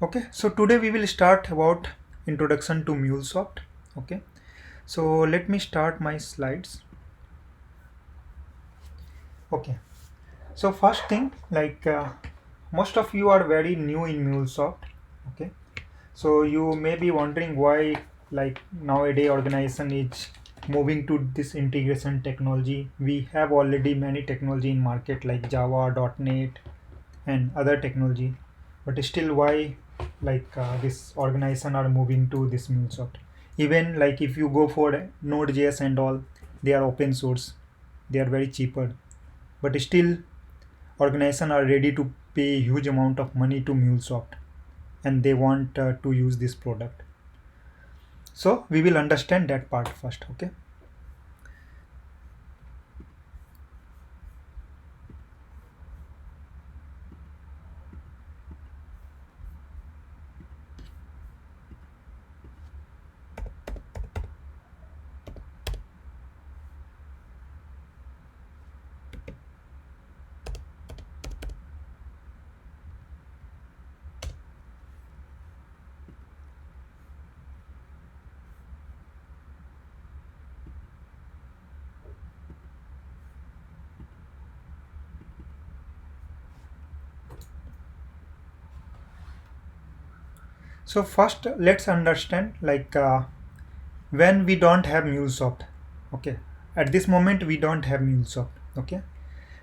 Okay, so today we will start about introduction to MuleSoft. Okay, so let me start my slides. Okay, so first thing, most of you are very new in MuleSoft. Okay, so you may be wondering why nowadays organization is moving to this integration technology. We have already many technology in market like Java, .NET, and other technology, but still why this organization are moving to this MuleSoft. Even like if you go for Node.js and all, they are open source, they are very cheaper, but still organization are ready to pay huge amount of money to MuleSoft, and they want to use this product. So we will understand that part first. Okay. So first let's understand when we don't have MuleSoft. Okay, at this moment we don't have MuleSoft. Okay,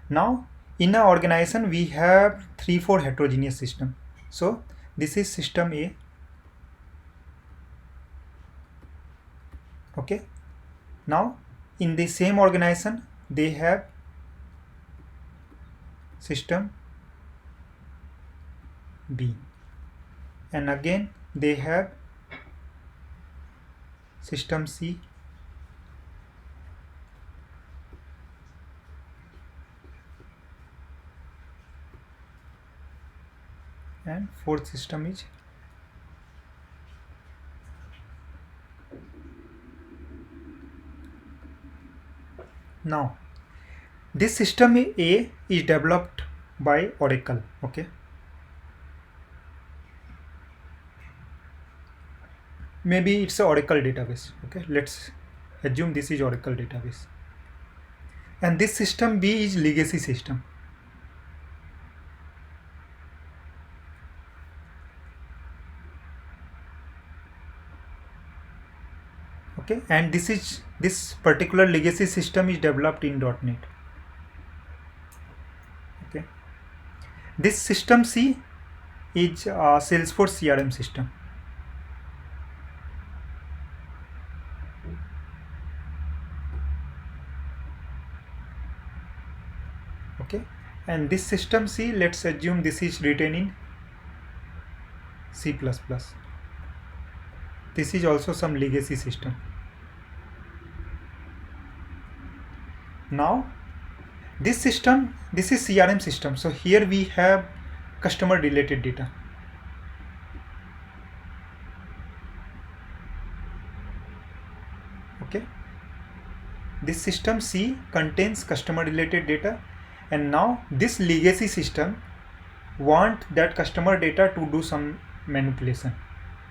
now in our organization we have 3-4 heterogeneous system. So this is system A. Okay, now in the same organization they have system B, and again they have system C, and fourth system is now this system A is developed by Oracle. Okay, maybe it's a Oracle database. Okay, let's assume this is Oracle database, and this system B is legacy system. Okay, and this particular legacy system is developed in .NET. Okay, this system C is Salesforce CRM system. Okay, and this system C, let's assume this is written in C++. This is also some legacy system. Now this is CRM system, so here we have customer related data. Okay, this system C contains customer related data, and now this legacy system want that customer data to do some manipulation.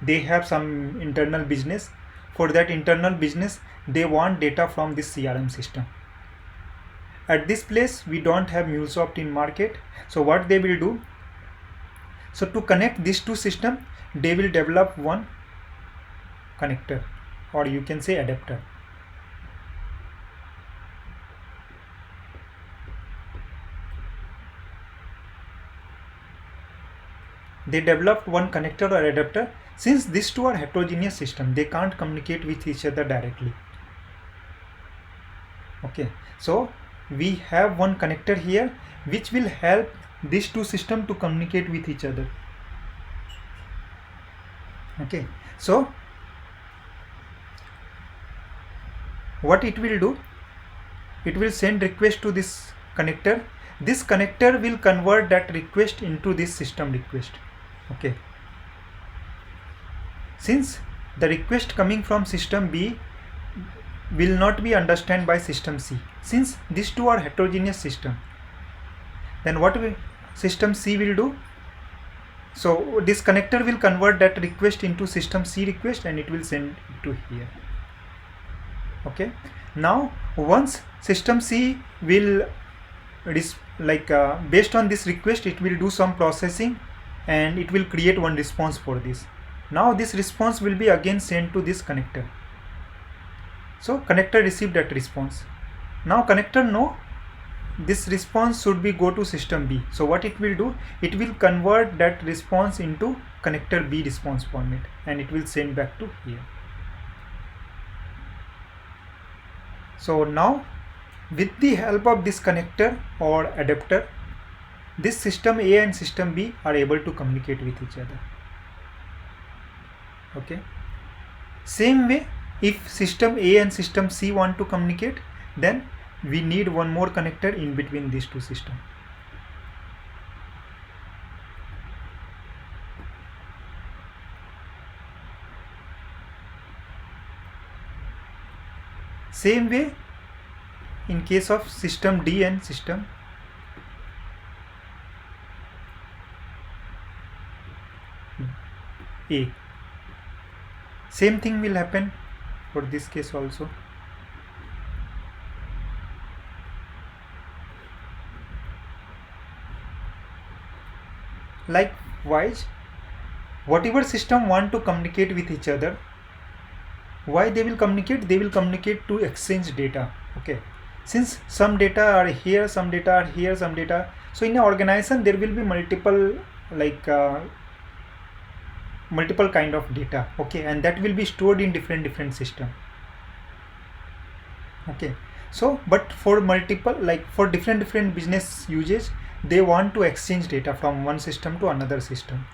They have some internal business. For that internal business they want data from this CRM system. At this place we don't have MuleSoft in market, so what they will do, so to connect these two systems they will develop one connector, or you can say adapter. They developed one connector or adapter. Since these two are heterogeneous system, they can't communicate with each other directly. Okay, so we have one connector here which will help these two systems to communicate with each other. Okay, so what it will do, it will send request to this connector. This connector will convert that request into this system request. Okay, since the request coming from system B will not be understood by system C, since these two are heterogeneous system, then what system C will do, So this connector will convert that request into system C request and it will send it to here. Okay, now once system C will based on this request, it will do some processing and it will create one response for this. Now this response will be again sent to this connector. So connector received that response. Now connector know this response should be go to system B. So what it will do, it will convert that response into connector B response format and it will send back to here. So now with the help of this connector or adapter, this system A and system B are able to communicate with each other. Okay. Same way, if system A and system C want to communicate, then we need one more connector in between these two systems. Same way in case of system D and system A. Same thing will happen for this case also. Likewise, whatever system want to communicate with each other, why they will communicate? They will communicate to exchange data. Okay, since some data are here, some data are here, some data. So in an organization there will be multiple multiple kind of data. Okay, and that will be stored in different system. Okay, so but for multiple for different business uses, they want to exchange data from one system to another system.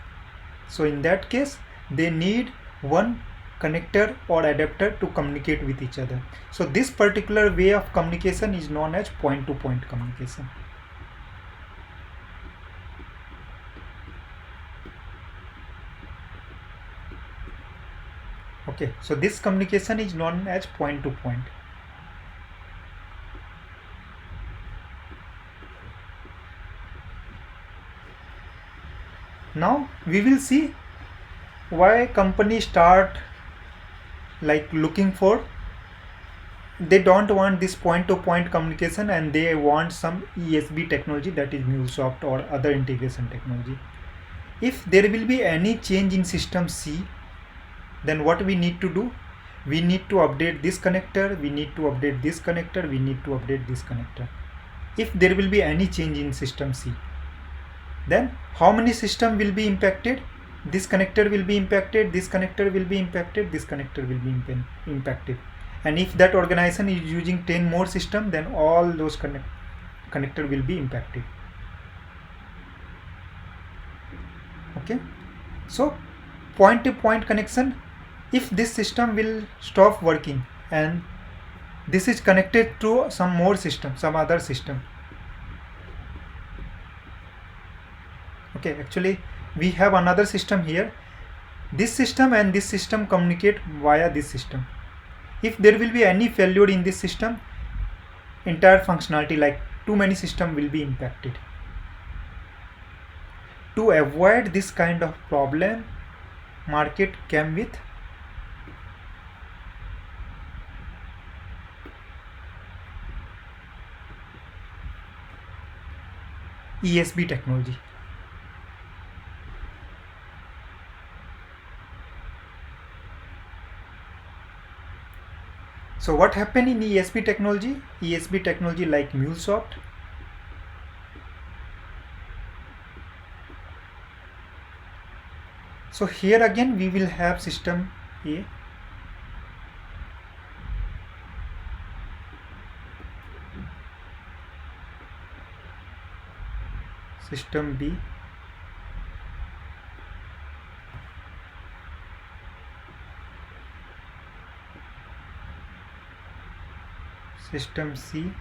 So in that case they need one connector or adapter to communicate with each other. So this particular way of communication is known as point-to-point communication. Okay, so this communication is known as point-to-point. Now we will see why companies start looking for, they don't want this point-to-point communication and they want some ESB technology, that is MuleSoft or other integration technology. If there will be any change in system C, then what we need to do, we need to update this connector, we need to update this connector, we need to update this connector. If there will be any change in system C, then how many system will be impacted? This connector will be impacted, this connector will be impacted, this connector will be impacted. And if that organization is using 10 more system, then all those connector will be impacted. Okay, so point-to-point connection, if this system will stop working and this is connected to some more system, some other system. Okay, actually we have another system here. This system and this system communicate via this system. If there will be any failure in this system, entire functionality, like too many systems, will be impacted. To avoid this kind of problem, market came with ESB technology. So what happened in ESB technology? ESB technology like MuleSoft. So here again we will have system A, system B, system C,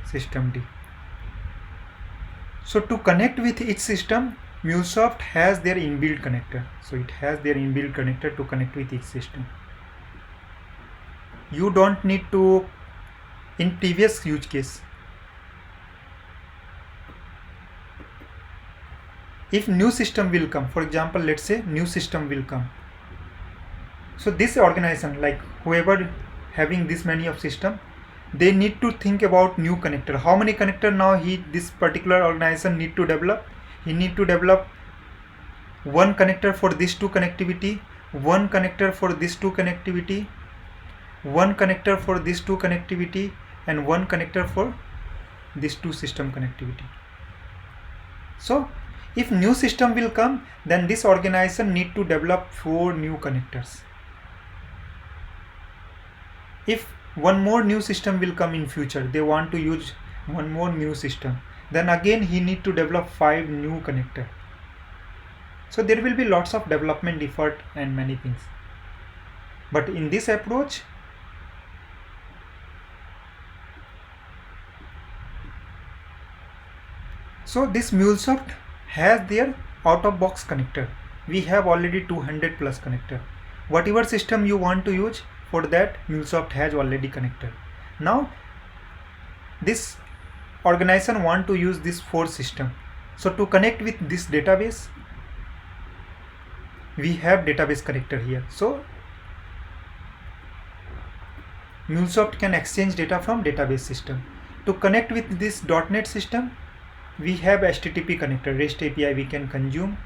system D. So to connect with each system, MuleSoft has their inbuilt connector. So it has their inbuilt connector to connect with each system. You don't need to in previous use case. If new system will come, for example, let's say new system will come. So this organization, like whoever having this many of system, they need to think about new connector. How many connector now this particular organization need to develop? He need to develop one connector for this two connectivity, one connector for this two connectivity, one connector for this two connectivity, and one connector for this two system connectivity. So if new system will come, then this organization need to develop 4 new connectors. If one more new system will come in future, they want to use one more new system, then again he need to develop 5 new connector. So there will be lots of development effort and many things. But in this approach, so this MuleSoft has their out-of-box connector. We have already 200 plus connector. Whatever system you want to use, for that MuleSoft has already connector. Now this organization want to use this 4 system. So to connect with this database, we have database connector here. So MuleSoft can exchange data from database system. To connect with this .NET system, we have HTTP connector, REST API we can consume.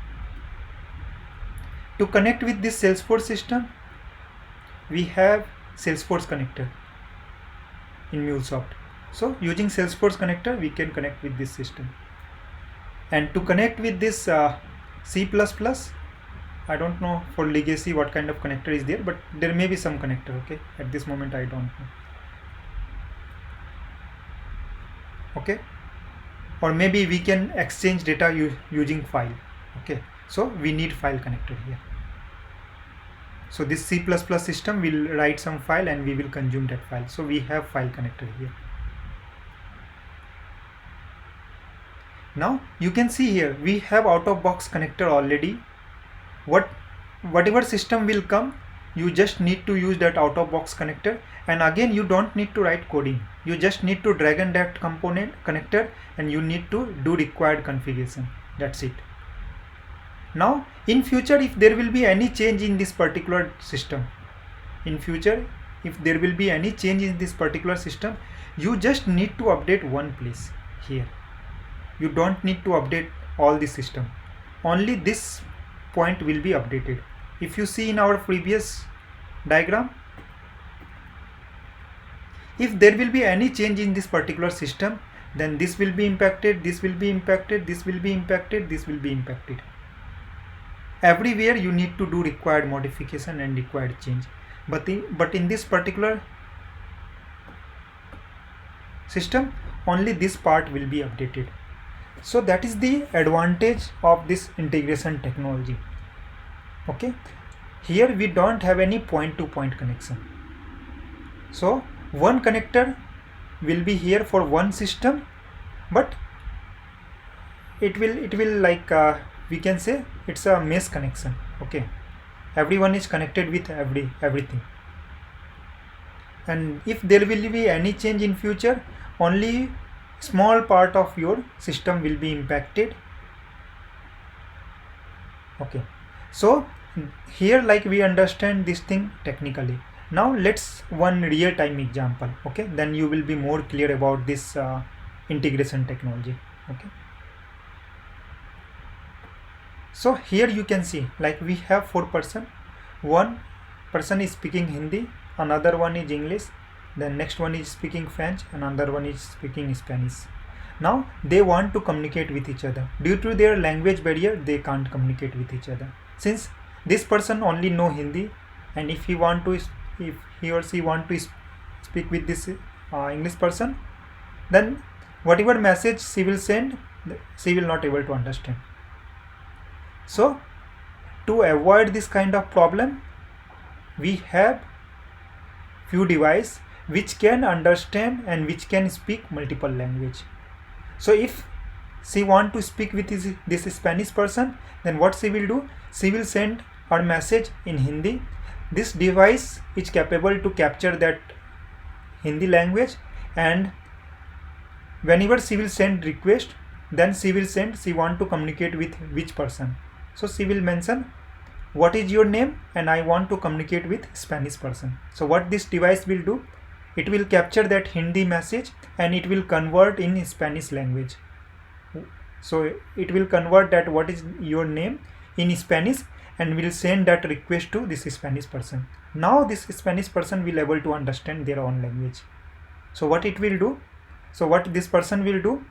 To connect with this Salesforce system, we have Salesforce connector in MuleSoft. So using Salesforce connector, we can connect with this system. And to connect with this C++, I don't know for legacy what kind of connector is there, but there may be some connector. Okay, at this moment I don't know. Okay, or maybe we can exchange data using file. Okay, so we need file connector here. So this C++ system will write some file and we will consume that file. So we have file connector here. Now you can see here we have out-of-box connector already. Whatever system will come, you just need to use that out-of-box connector, and again you don't need to write coding. You just need to drag and that component connector and you need to do required configuration. That's it. Now in future, if there will be any change in this particular system, you just need to update one place here. You don't need to update all the system. Only this point will be updated. If you see in our previous diagram, if there will be any change in this particular system, then this will be impacted, this will be impacted, this will be impacted, this will be impacted. Everywhere you need to do required modification and required change. But in this particular system, only this part will be updated. So that is the advantage of this integration technology. Okay, here we don't have any point-to-point connection. So one connector will be here for one system, but it will like we can say it's a mesh connection. Okay, everyone is connected with everything, and if there will be any change in future, only small part of your system will be impacted. Okay, so here like we understand this thing technically. Now let's one real-time example. Okay, then you will be more clear about this integration technology. Okay, so here you can see like we have 4 person. One person is speaking Hindi, another one is English, then next one is speaking French, and another one is speaking Spanish. Now they want to communicate with each other. Due to their language barrier, they can't communicate with each other. Since this person only know Hindi, and if he or she want to speak with this English person, then whatever message she will send, she will not able to understand. So to avoid this kind of problem, we have few devices which can understand and which can speak multiple language. So if she want to speak with this Spanish person, then what she will do, she will send her message in Hindi. This device is capable to capture that Hindi language and whenever she will send request, then she want to communicate with which person. So she will mention what is your name and I want to communicate with Spanish person. So what this device will do, it will capture that Hindi message and it will convert in Spanish language. So it will convert that what is your name in Spanish and will send that request to this Spanish person. Now this Spanish person will able to understand their own language. So what it will do, so what this person will do,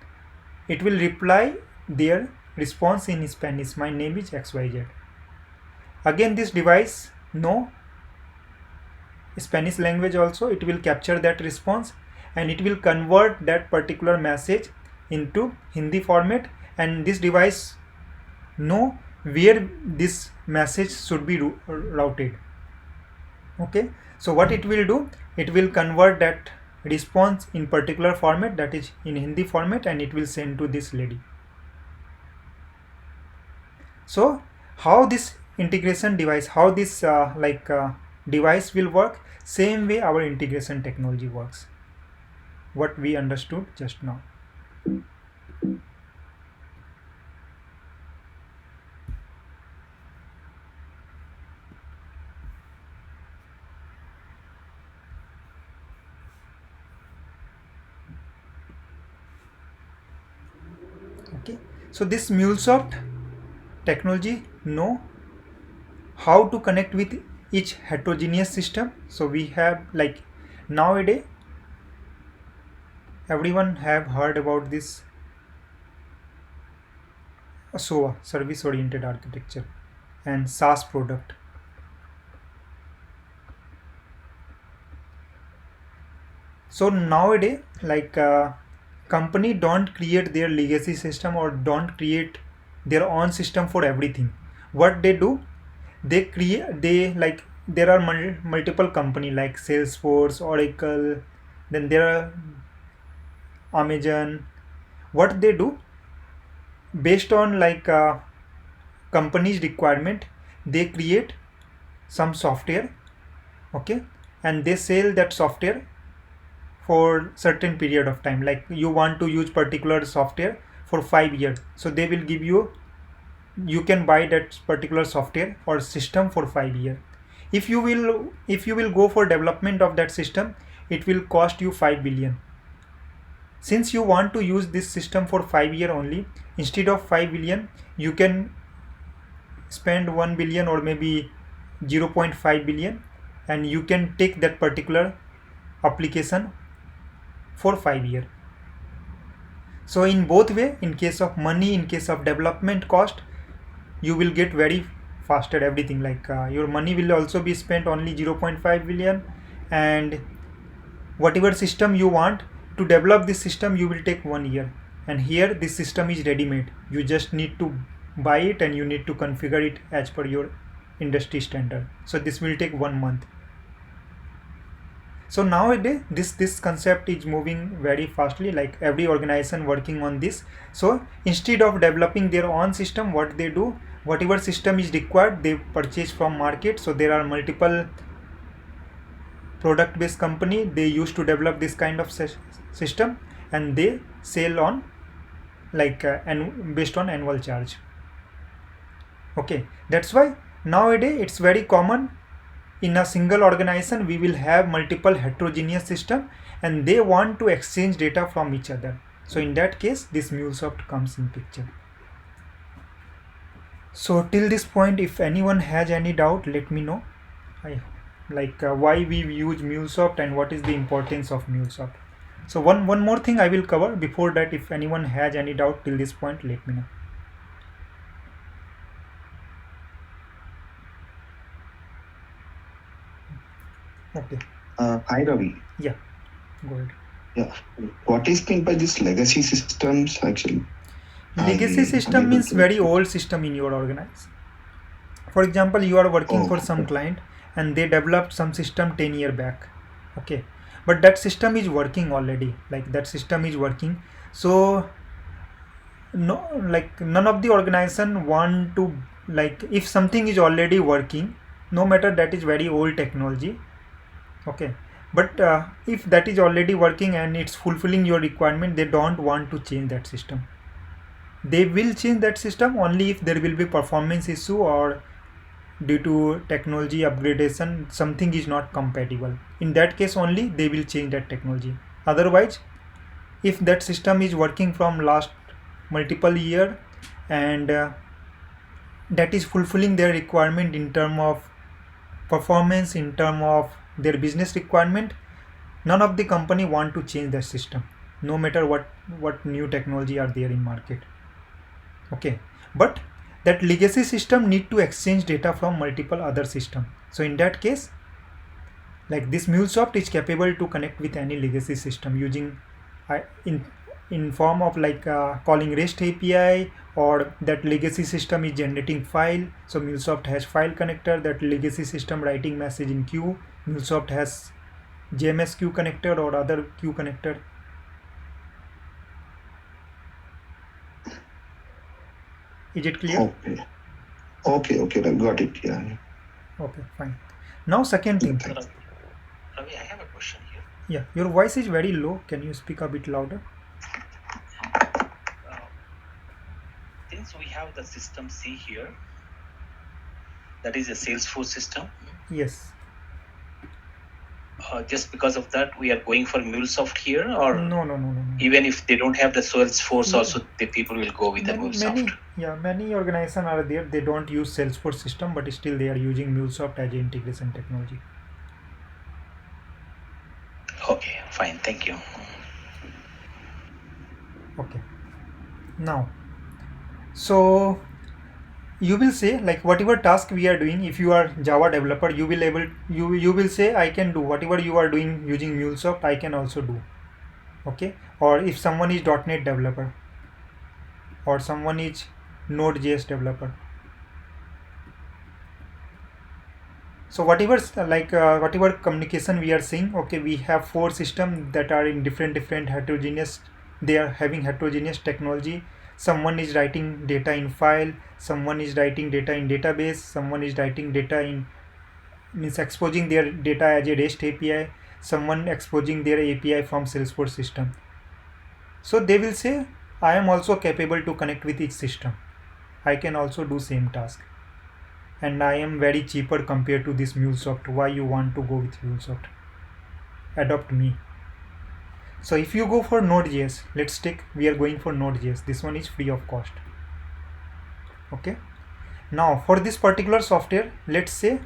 it will reply their response in Spanish, my name is XYZ. Again this device know Spanish language also, it will capture that response and it will convert that particular message into Hindi format, and this device know where this message should be routed. Okay, so what it will do, it will convert that response in particular format, that is in Hindi format, and it will send to this lady. So how this integration device, how this device will work, same way our integration technology works, what we understood just now. Okay, so this MuleSoft technology know how to connect with each heterogeneous system. So we have, like, nowadays everyone have heard about this SOA, service oriented architecture, and SaaS product. So nowadays, like, company don't create their legacy system or don't create their own system for everything. What they do, they create, there are multiple company like Salesforce, Oracle, then there are Amazon. What they do, based on company's requirement, they create some software, okay, and they sell that software for certain period of time. Like you want to use particular software for 5 years, so they will give you, you can buy that particular software or system for 5 years. If you will go for development of that system, it will cost you 5 billion. Since you want to use this system for 5 years only, instead of 5 billion, you can spend 1 billion or maybe 0.5 billion, and you can take that particular application for 5 years. So in both way, in case of money, in case of development cost, you will get very faster everything. Like your money will also be spent only 0.5 billion, and whatever system you want to develop this system, you will take 1 year. And here this system is ready made, you just need to buy it and you need to configure it as per your industry standard. So this will take 1 month. So nowadays this concept is moving very fastly, like every organization working on this. So instead of developing their own system, what they do, whatever system is required, they purchase from market. So there are multiple product based company, they used to develop this kind of system, and they sell on and based on annual charge. Okay, that's why nowadays it's very common in a single organization we will have multiple heterogeneous system, and they want to exchange data from each other. So in that case, this MuleSoft comes in picture. So till this point, if anyone has any doubt, let me know. Why we use MuleSoft and what is the importance of MuleSoft. So one more thing I will cover before that. If anyone has any doubt till this point, let me know. Okay. Hi Ravi. Yeah, go ahead. Yeah. What is meant by this legacy systems actually? Legacy system means very old system in your organization. For example, you are working for some client and they developed some system 10 years back. Okay, but that system is working already, like that system is working. So no, like none of the organization want to, like if something is already working, no matter that is very old technology, okay, But if that is already working and it's fulfilling your requirement, they don't want to change that system. They will change that system only if there will be performance issue or due to technology upgradation something is not compatible. In that case only they will change that technology. Otherwise, if that system is working from last multiple year and that is fulfilling their requirement in term of performance, in term of their business requirement, none of the company want to change that system, no matter what new technology are there in market. Okay, but that legacy system need to exchange data from multiple other system. So in that case, like this MuleSoft is capable to connect with any legacy system using in form of like calling REST API, or that legacy system is generating file. So MuleSoft has file connector, that legacy system writing message in queue. MuleSoft has JMS queue connector or other queue connector. Is it clear? Okay, I got it. Yeah. Okay, fine. Now second thing. Ravi, I have a question here. Yeah, your voice is very low. Can you speak a bit louder? Since we have the system C here, that is a Salesforce system. Yes. Just because of that, we are going for MuleSoft here, or No. even if they don't have the Salesforce, also the people will go with the MuleSoft. Many organizations are there. They don't use Salesforce system, but still they are using MuleSoft as an integration technology. Okay, fine. Thank you. Okay. Now, so you will say like whatever task we are doing, if you are Java developer, you will say I can do whatever you are doing using MuleSoft, I can also do. Okay. Or if someone is .NET developer or someone is Node.js developer. So whatever communication we are seeing, okay, we have 4 systems that are in different heterogeneous. They are having heterogeneous technology. Someone is writing data in file, someone is writing data in database, someone is writing data in means exposing their data as a REST API, someone exposing their API from Salesforce system. So they will say I am also capable to connect with each system. I can also do same task. And I am very cheaper compared to this MuleSoft. Why you want to go with MuleSoft? Adopt me. So if you go for Node.js, let's take, we are going for Node.js. This one is free of cost. Okay. Now for this particular software, let's say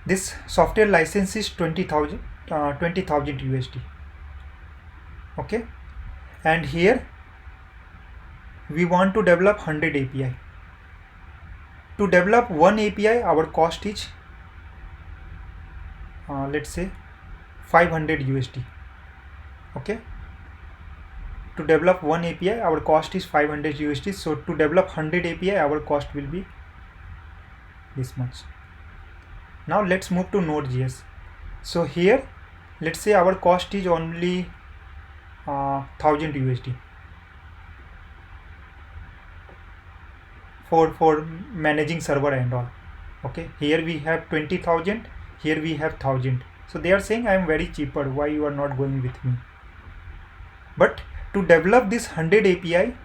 this software license is 20,000 USD. Okay, and here we want to develop 100 API. To develop one API, our cost is let's say 500 USD. Okay, to develop one API, our cost is 500 USD. So to develop 100 API, our cost will be this much. Now let's move to Node.js. So here, let's say our cost is only 1000 USD for managing server and all. Okay, here we have 20,000, here we have 1000. So they are saying I am very cheaper, why you are not going with me? But to develop this 100 API,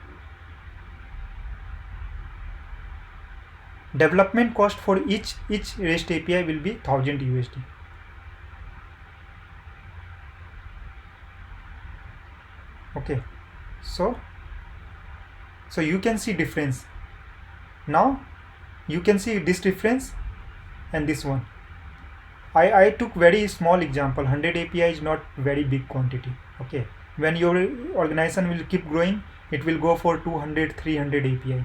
development cost for each REST API will be 1000 USD. Okay, so you can see difference. Now you can see this difference and this one. I took very small example. 100 API is not very big quantity. Okay, when your organization will keep growing, it will go for 200, 300 API.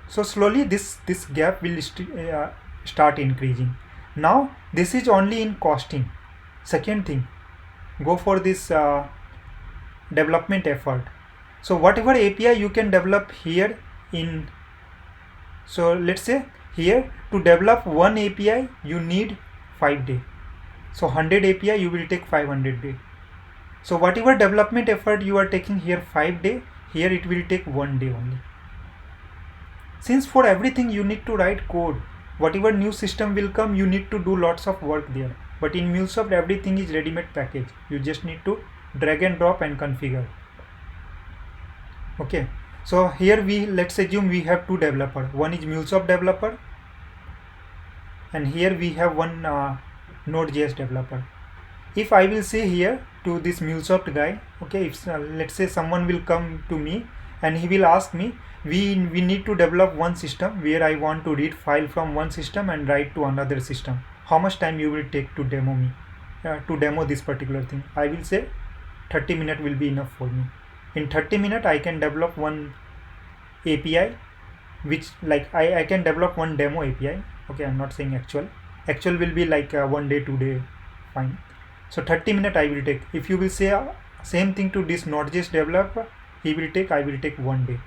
So slowly this gap will start increasing. Now this is only in costing. Second thing, go for this development effort. So whatever API you can develop here in, so let's say here to develop one API you need 5 days. So 100 API you will take 500 days. So whatever development effort you are taking here 5 days, here it will take 1 day only. since for everything you need to write code, whatever new system will come, you need to do lots of work there. But in MuleSoft, everything is ready-made package. You just need to drag and drop and configure. Okay, so here let's assume we have two developers. One is MuleSoft developer, and here we have one Node.js developer. If I will say here to this MuleSoft guy, okay, if let's say someone will come to me and he will ask me, we need to develop one system where I want to read file from one system and write to another system. How much time you will take to demo me, to demo this particular thing? I will say 30 minutes will be enough for me. In 30 minutes I can develop one API, which like I can develop one demo API. Okay, I'm not saying actual will be like 1 day, 2 day, fine. So 30 minutes I will take. If you will say same thing to this Node.js developer, I will take 1 day.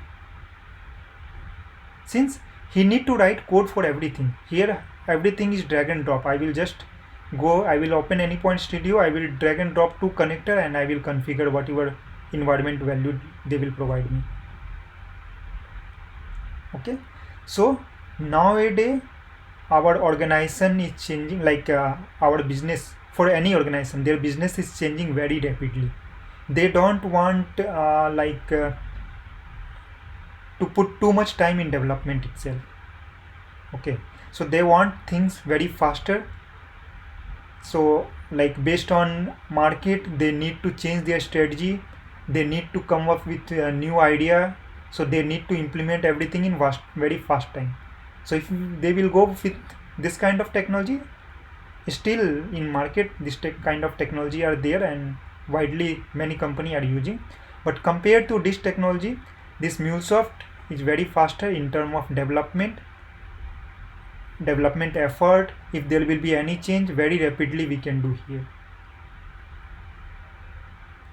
Since he need to write code for everything, here everything is drag and drop. I will just go, I will open Anypoint Studio, I will drag and drop to connector, and I will configure whatever environment value they will provide me. Okay, so nowadays our organization is changing, like our business, for any organization, their business is changing very rapidly. They don't want to put too much time in development itself. Okay, so they want things very faster. So like based on market, they need to change their strategy, they need to come up with a new idea, so they need to implement everything in very fast time. So if they will go with this kind of technology, still in market this kind of technology are there and widely many company are using, but compared to this technology, this MuleSoft is very faster in terms of development effort. If there will be any change, very rapidly we can do here.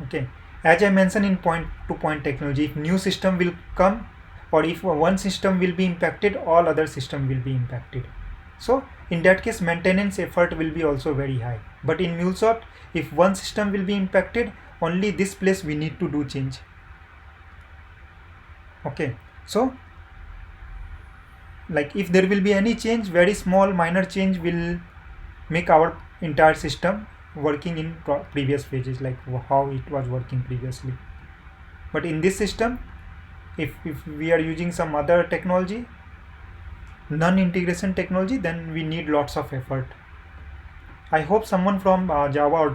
Okay, as I mentioned in point-to-point technology, if new system will come or if one system will be impacted, all other system will be impacted. So in that case, maintenance effort will be also very high. But in MuleSoft, if one system will be impacted, only this place we need to do change. Okay, so like if there will be any change, very small minor change will make our entire system working in previous phases, like how it was working previously. But in this system, if we are using some other technology, non-integration technology, then we need lots of effort. I hope someone from Java or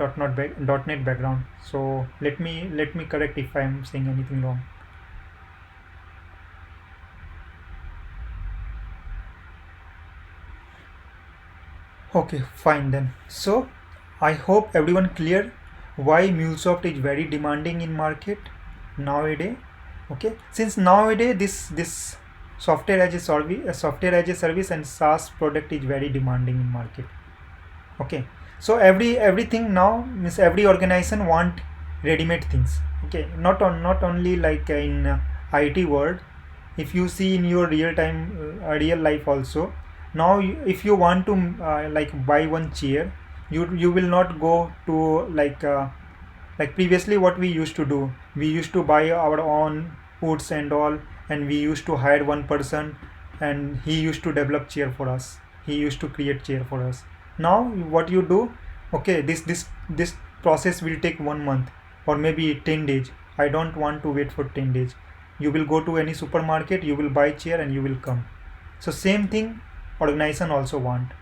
.NET background, so let me correct if I am saying anything wrong. Okay, fine then. So I hope everyone clear why MuleSoft is very demanding in market nowadays. Okay, since nowadays this software as a service and SaaS product is very demanding in market. Okay, so everything now means every organization want ready-made things. Okay, not only like in IT world. If you see in your real life also, now if you want to like buy one chair, you will not go to like previously what we used to do. We used to buy our own woods and all, and we used to hire one person and he used to develop chair for us, he used to create chair for us. Now what you do, okay, this process will take 1 month or maybe 10 days. I don't want to wait for 10 days. You will go to any supermarket, you will buy chair and you will come. So same thing organization also want.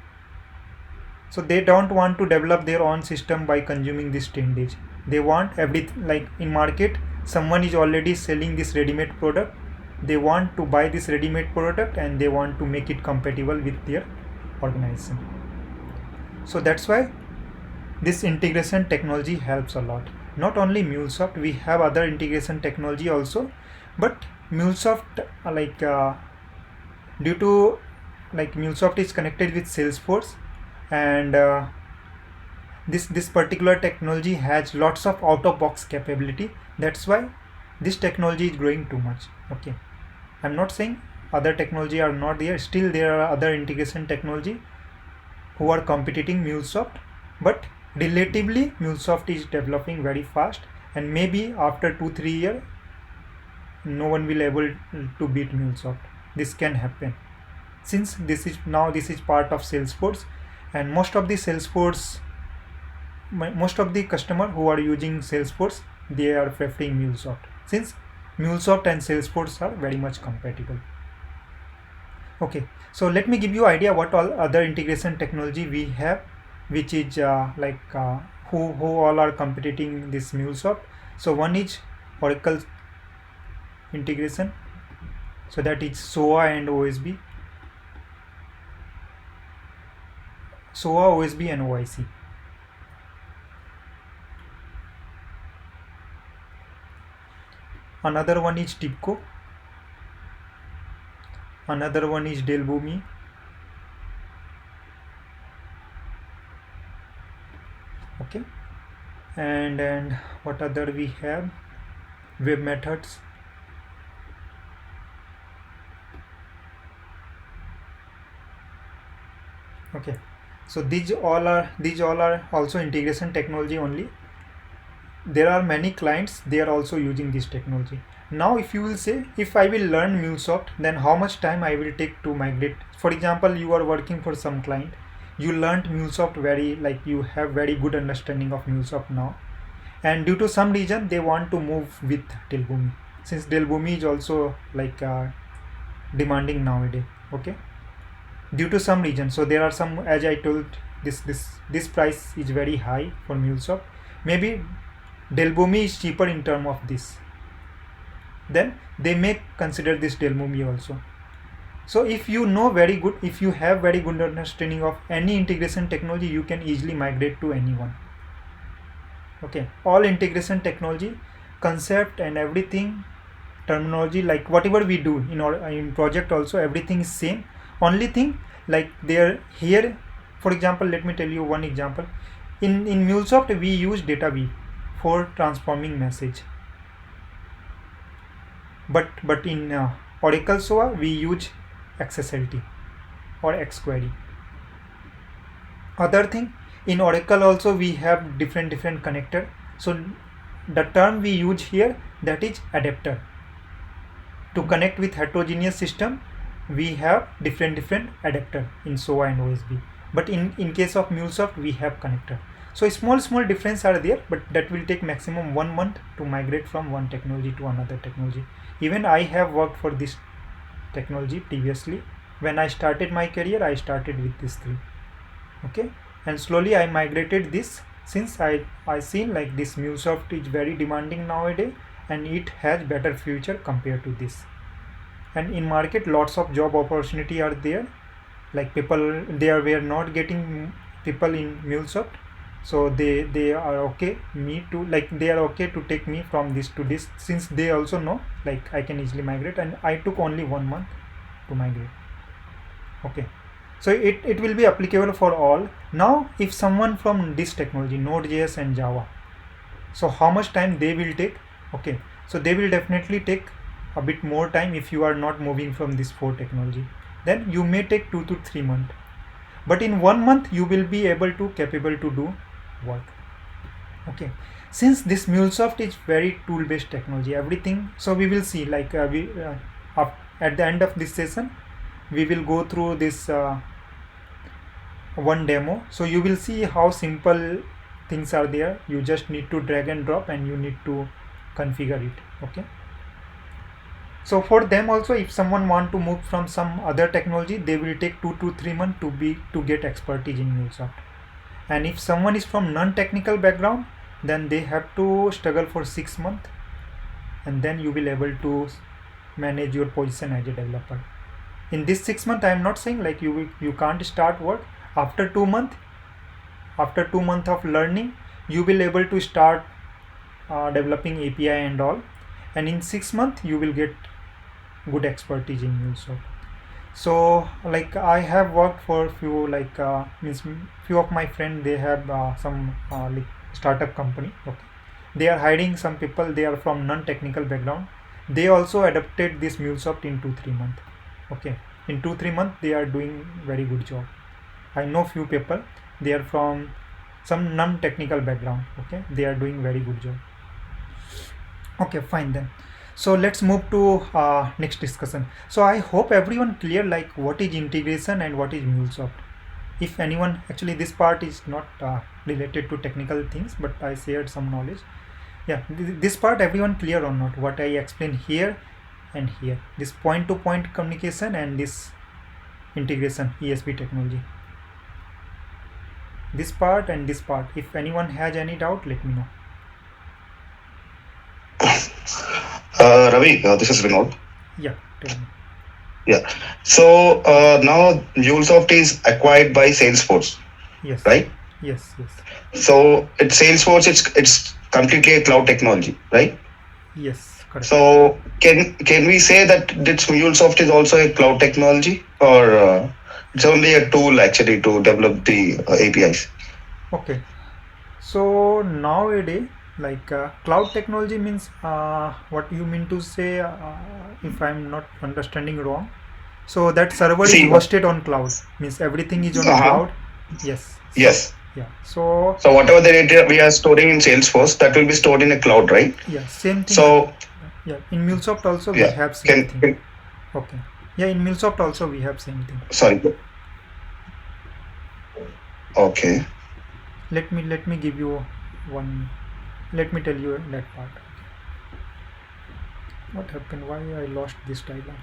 So they don't want to develop their own system by consuming this 10 days. They want everything, like in market someone is already selling this ready-made product, they want to buy this ready-made product and they want to make it compatible with their organization. So that's why this integration technology helps a lot. Not only MuleSoft, we have other integration technology also, but MuleSoft due to like MuleSoft is connected with Salesforce, and this particular technology has lots of out-of-box capability. That's why this technology is growing too much. Okay, I'm not saying other technology are not there, still there are other integration technology who are competing MuleSoft, but relatively MuleSoft is developing very fast, and maybe after 2-3 years no one will able to beat MuleSoft. this can happen, since this is part of Salesforce, and most of the customer who are using Salesforce, they are preferring MuleSoft, since MuleSoft and Salesforce are very much compatible. Okay, so let me give you idea what all other integration technology we have, which is who all are competing this MuleSoft. So one is Oracle integration, so that is SOA and OSB, SOA, OSB and OIC. Another one is TIBCO, another one is Delbumi, okay, and what other we have, Web Methods, okay. So these all are also integration technology only. There are many clients, they are also using this technology. Now if you will say, if I will learn MuleSoft, then how much time I will take to migrate? For example, you are working for some client, you learned MuleSoft you have very good understanding of MuleSoft now, and due to some reason they want to move with Delbumi, since Delbumi is also demanding nowadays, okay, due to some reason. So there are some, as I told, this price is very high for MuleSoft. Maybe Delbumi is cheaper in term of this, then they may consider this Delbumi also. So if you have very good understanding of any integration technology, you can easily migrate to anyone. Okay, all integration technology, concept and everything, terminology, like whatever we do in project also, everything is same. Only thing, like here, for example, let me tell you one example. In MuleSoft we use DataWeave for transforming message, but in Oracle SOA we use XSLT or XQuery. Other thing, in Oracle also we have different connector. So the term we use here, that is adapter. To connect with heterogeneous system, we have different adapter in SOA and OSB, but in case of MuleSoft we have connector. So small difference are there, but that will take maximum 1 month to migrate from one technology to another technology. Even I have worked for this technology previously. When I started my career, I started with these three, okay, and slowly I migrated this, since I seen like this MuleSoft is very demanding nowadays, and it has better future compared to this. And in market, lots of job opportunity are there, like people, were not getting people in MuleSoft, so they are okay they are okay to take me from this to this, since they also know like I can easily migrate, and I took only 1 month to migrate. Okay, so it will be applicable for all. Now if someone from this technology, Node.js and Java, so how much time they will take? Okay, so they will definitely take a bit more time. If you are not moving from this 4 technology, then you may take 2 to 3 months, but in 1 month you will be capable to do work. Okay, since this MuleSoft is very tool based technology, everything, so we will see at the end of this session we will go through this one demo, so you will see how simple things are there. You just need to drag and drop and you need to configure it. Okay, so for them also, if someone want to move from some other technology, they will take 2 to 3 months to get expertise in MuleSoft. And if someone is from non-technical background, then they have to struggle for 6 months, and then you will able to manage your position as a developer. In this 6 months, I am not saying like you can't start work. After 2 months, of learning, you will able to start developing API and all, and in 6 months you will get good expertise in MuleSoft. So like I have worked for few few of my friends, they have some startup company. Okay, they are hiring some people, they are from non-technical background. They also adapted this MuleSoft in 2-3 months. Okay, in 2-3 months they are doing very good job. I know few people, they are from some non-technical background. Okay, they are doing very good job. Okay, fine then. So let's move to next discussion. So I hope everyone clear like what is integration and what is MuleSoft. If anyone, actually this part is not related to technical things, but I shared some knowledge. Yeah, this part everyone clear or not? What I explained here and here, this point-to-point communication and this integration ESP technology. This part and this part. If anyone has any doubt, let me know. Ravi, this is Vinod. Yeah, tell me. Yeah. So now MuleSoft is acquired by Salesforce, Yes. right? Yes. So it's Salesforce. It's completely a cloud technology, right? Yes, correct. So can we say that this MuleSoft is also a cloud technology, or it's only a tool actually to develop the APIs? Okay. So nowadays, like cloud technology means what you mean to say, if I'm not understanding wrong. So that server is See, hosted on cloud, means everything is on cloud. Yes. Yes. Yeah. So So whatever the data we are storing in Salesforce, that will be stored in a cloud, right? yeah, same thing. So yeah, in MuleSoft also we yeah, have same thing. can Okay. Yeah, in MuleSoft also we have same thing. sorry. Okay. Let me give you one. Let me tell you that part. What happened? Why I lost this diagram?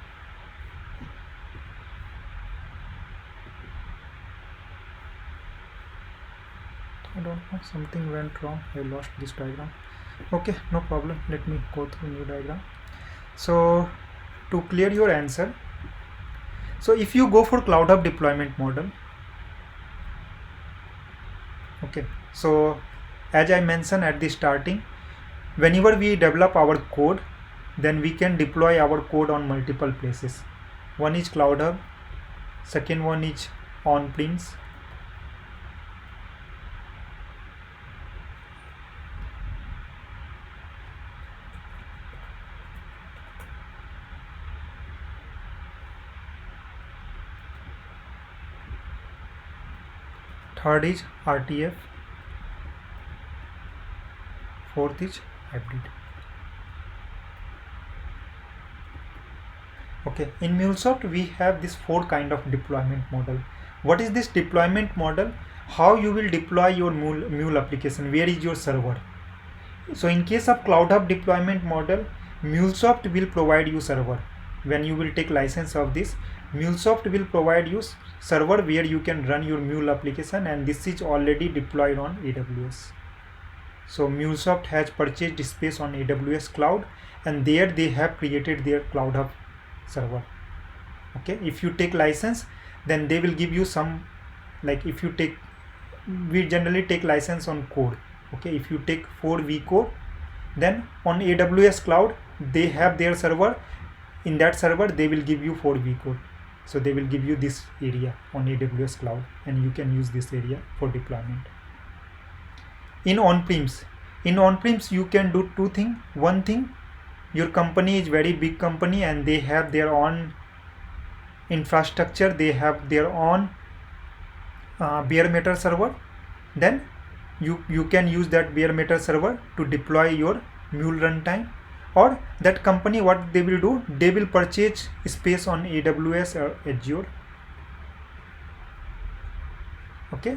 I don't know. Something went wrong. I lost this diagram. Okay, no problem. Let me go through new diagram. So to clear your answer, so if you go for Cloud Hub deployment model, okay, so as I mentioned at the starting, whenever we develop our code, then we can deploy our code on multiple places. One is Cloud Hub, second one is on-premise, third is RTF, fourth is hybrid. Okay, in MuleSoft we have this 4 kind of deployment model. What is this deployment model? How you will deploy your Mule application? Where is your server? So in case of Cloud Hub deployment model, MuleSoft will provide you server. When you will take license of this, MuleSoft will provide you server where you can run your Mule application, and this is already deployed on AWS. So MuleSoft has purchased space on AWS cloud, and there they have created their Cloud Hub server. Okay, if you take license, then they will give you some, like if you take, we generally take license on code. Okay, if you take 4 vCode, then on AWS cloud they have their server. In that server they will give you 4 vCode, so they will give you this area on AWS cloud, and you can use this area for deployment. In on-premise you can do 2 things. One thing, your company is very big company and they have their own infrastructure, they have their own bare metal server, then you can use that bare metal server to deploy your Mule runtime. Or that company, what they will do, they will purchase space on AWS or Azure. Okay,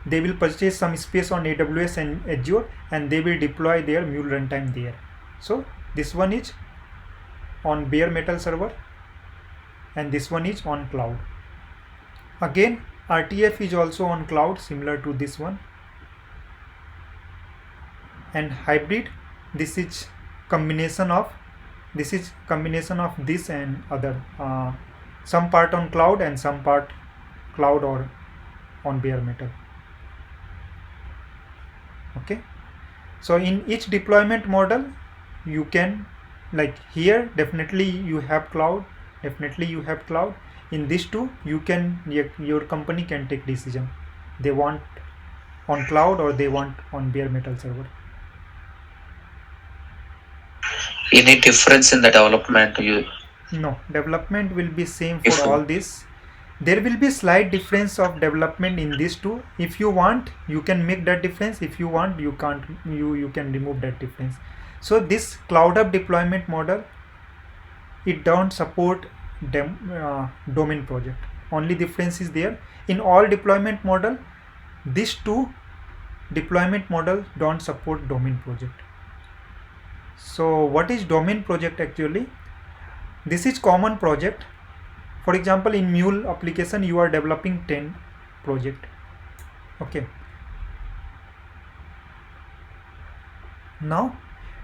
they will purchase some space on AWS and Azure, and they will deploy their Mule runtime there. So this one is on bare metal server and this one is on cloud. Again, RTF is also on cloud, similar to this one. And hybrid, this is combination of this and other, some part on cloud and some part cloud or on bare metal. Okay, so in each deployment model you can, like here definitely you have cloud, in these two you can, your company can take decision, they want on cloud or they want on bare metal server. Any difference in the development? No, development will be same for all this. There will be slight difference of development in these two. If you want, you can make that difference. If you want, you can't, you can remove that difference. So this Cloud Hub deployment model, it don't support domain project. Only difference is there. In all deployment model, these two deployment model don't support domain project. So what is domain project actually? This is common project. For example, in Mule application, you are developing 10 project. Okay. Now,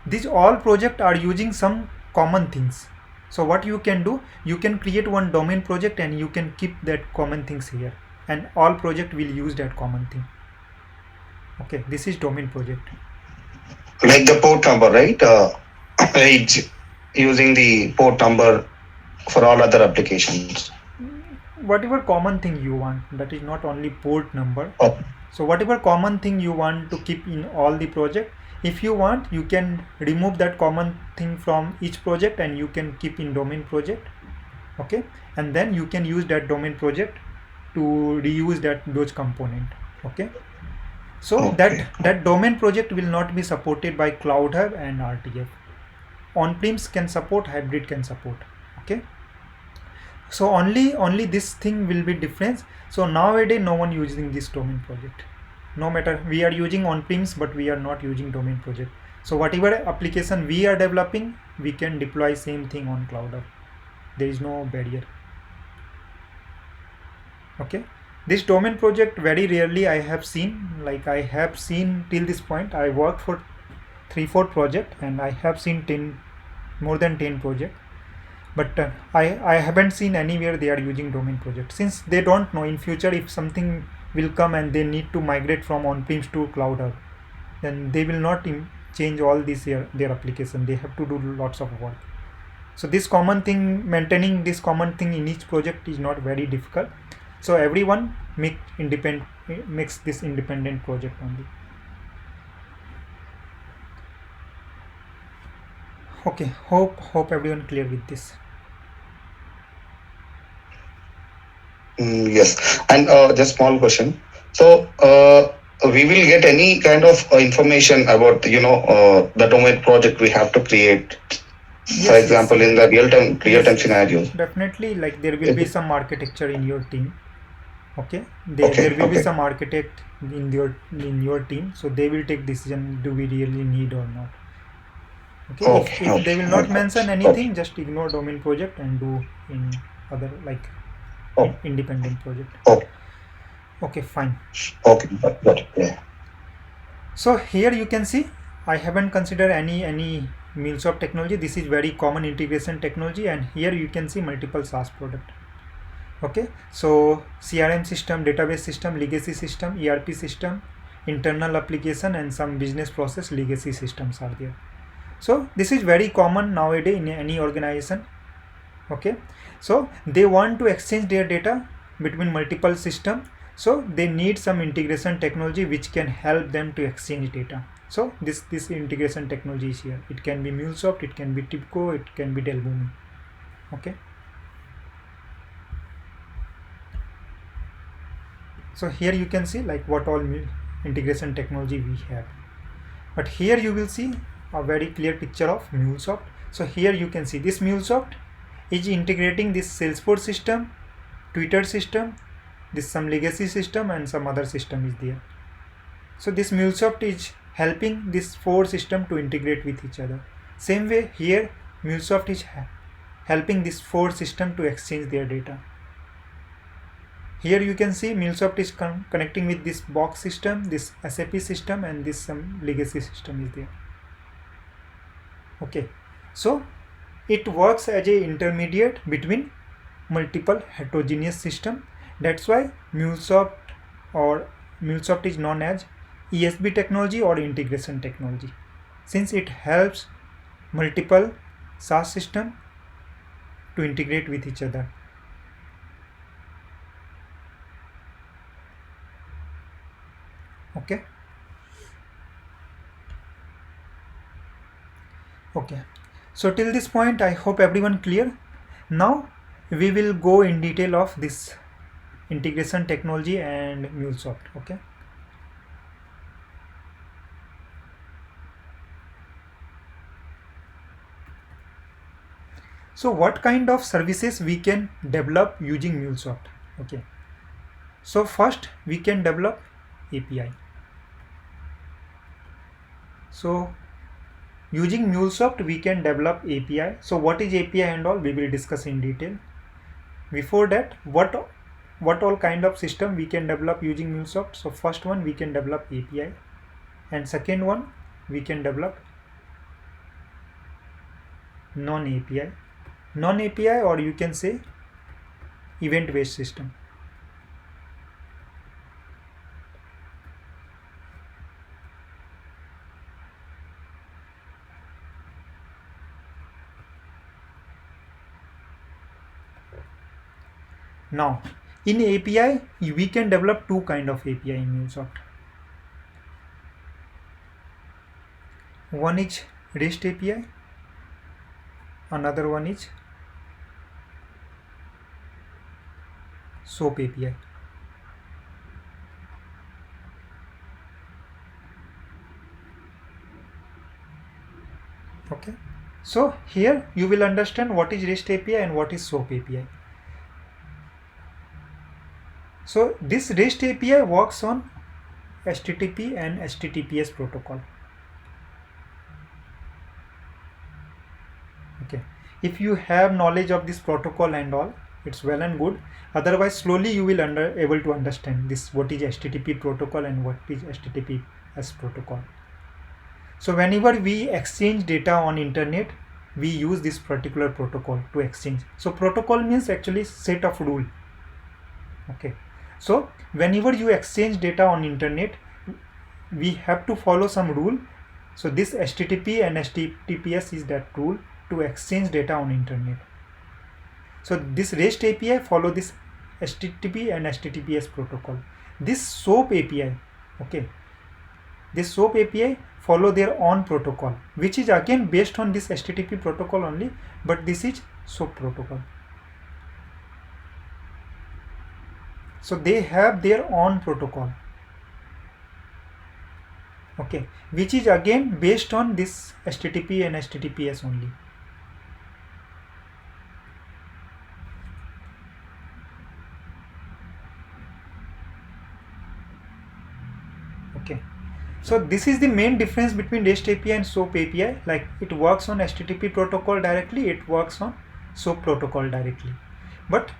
these all project are using some common things. So what you can do, you can create one domain project and you can keep that common things here, and all project will use that common thing. Okay, this is domain project. Like the port number, right? It's using the port number for all other applications. Whatever common thing you want, that is not only port number. Oh, So whatever common thing you want to keep in all the project, if you want, you can remove that common thing from each project and you can keep in domain project. Okay, and then you can use that domain project to reuse those component. Okay, so okay. that domain project will not be supported by Cloud Hub and RTF. On-premise can support, hybrid can support. Okay, so only this thing will be difference. So nowadays no one using this domain project. No matter, we are using on-premise, but we are not using domain project. So whatever application we are developing, we can deploy same thing on Cloud Hub. There is no barrier. Okay, this domain project very rarely I have seen. Like I have seen till this point, I worked for 3-4 project and I have seen more than 10 project, but I haven't seen anywhere they are using domain project, since they don't know in future if something will come and they need to migrate from on-premise to Cloud Hub, then they will not change all this their application. They have to do lots of work. So this common thing, maintaining this common thing in each project is not very difficult. So everyone makes this independent project only. Okay, hope everyone clear with this. Yes. And just small question. So we will get any kind of information about the domain project we have to create. For Yes, example, in the real time yes, scenarios. definitely. Like there will be some architecture in your team. Okay, Okay. there will be Okay. some architect in your team, so they will take decision, do we really need or not. Okay, Okay. if they Okay. will not Okay. mention anything, just ignore domain project and do in other, like Oh, independent project. oh, Okay, fine. okay. Got it. Yeah. So here you can see I haven't considered any MuleSoft technology. This is very common integration technology, and here you can see multiple SaaS product. Okay, so CRM system, database system, legacy system, ERP system, internal application, and some business process legacy systems are there. So this is very common nowadays in any organization. Okay, so they want to exchange their data between multiple systems, so they need some integration technology which can help them to exchange data. So this integration technology is here. It can be MuleSoft, it can be TIBCO, it can be Delbumi. Okay, so here you can see like what all integration technology we have. But here you will see a very clear picture of MuleSoft. So here you can see this MuleSoft is integrating this Salesforce system, Twitter system, this some legacy system, and some other system is there. So this MuleSoft is helping this 4 system to integrate with each other. Same way here MuleSoft is helping this 4 system to exchange their data. Here you can see MuleSoft is connecting with this box system, this SAP system, and this some legacy system is there. Okay, so it works as a intermediate between multiple heterogeneous system. That's why MuleSoft is known as ESB technology or integration technology, since it helps multiple SaaS system to integrate with each other. Okay, so till this point I hope everyone clear. Now we will go in detail of this integration technology and MuleSoft. Okay, So what kind of services we can develop using MuleSoft? Okay. So first we can develop API. So using MuleSoft we can develop API. So what is API and all we will discuss in detail. Before that, what all kind of system we can develop using MuleSoft? So first one we can develop API, and second one we can develop non-API, or you can say event-based system. Now in API we can develop two kind of API in MuleSoft. One is REST API, another one is SOAP API. Okay, so here you will understand what is REST API and what is SOAP API. So this REST API works on HTTP and HTTPS protocol. Okay, if you have knowledge of this protocol and all, it's well and good. Otherwise, slowly you will able to understand this what is HTTP protocol and what is HTTPS protocol. So whenever we exchange data on internet, we use this particular protocol to exchange. So protocol means actually set of rule. Okay, so whenever you exchange data on internet, we have to follow some rule. So this HTTP and HTTPS is that rule to exchange data on internet. So this REST API follow this HTTP and HTTPS protocol. This SOAP API, okay, this SOAP API follow their own protocol, which is again based on this HTTP protocol only, but this is SOAP protocol. So they have their own protocol, okay, which is again based on this HTTP and HTTPS only. Okay, so this is the main difference between REST API and SOAP API. Like it works on HTTP protocol directly, it works on SOAP protocol directly. But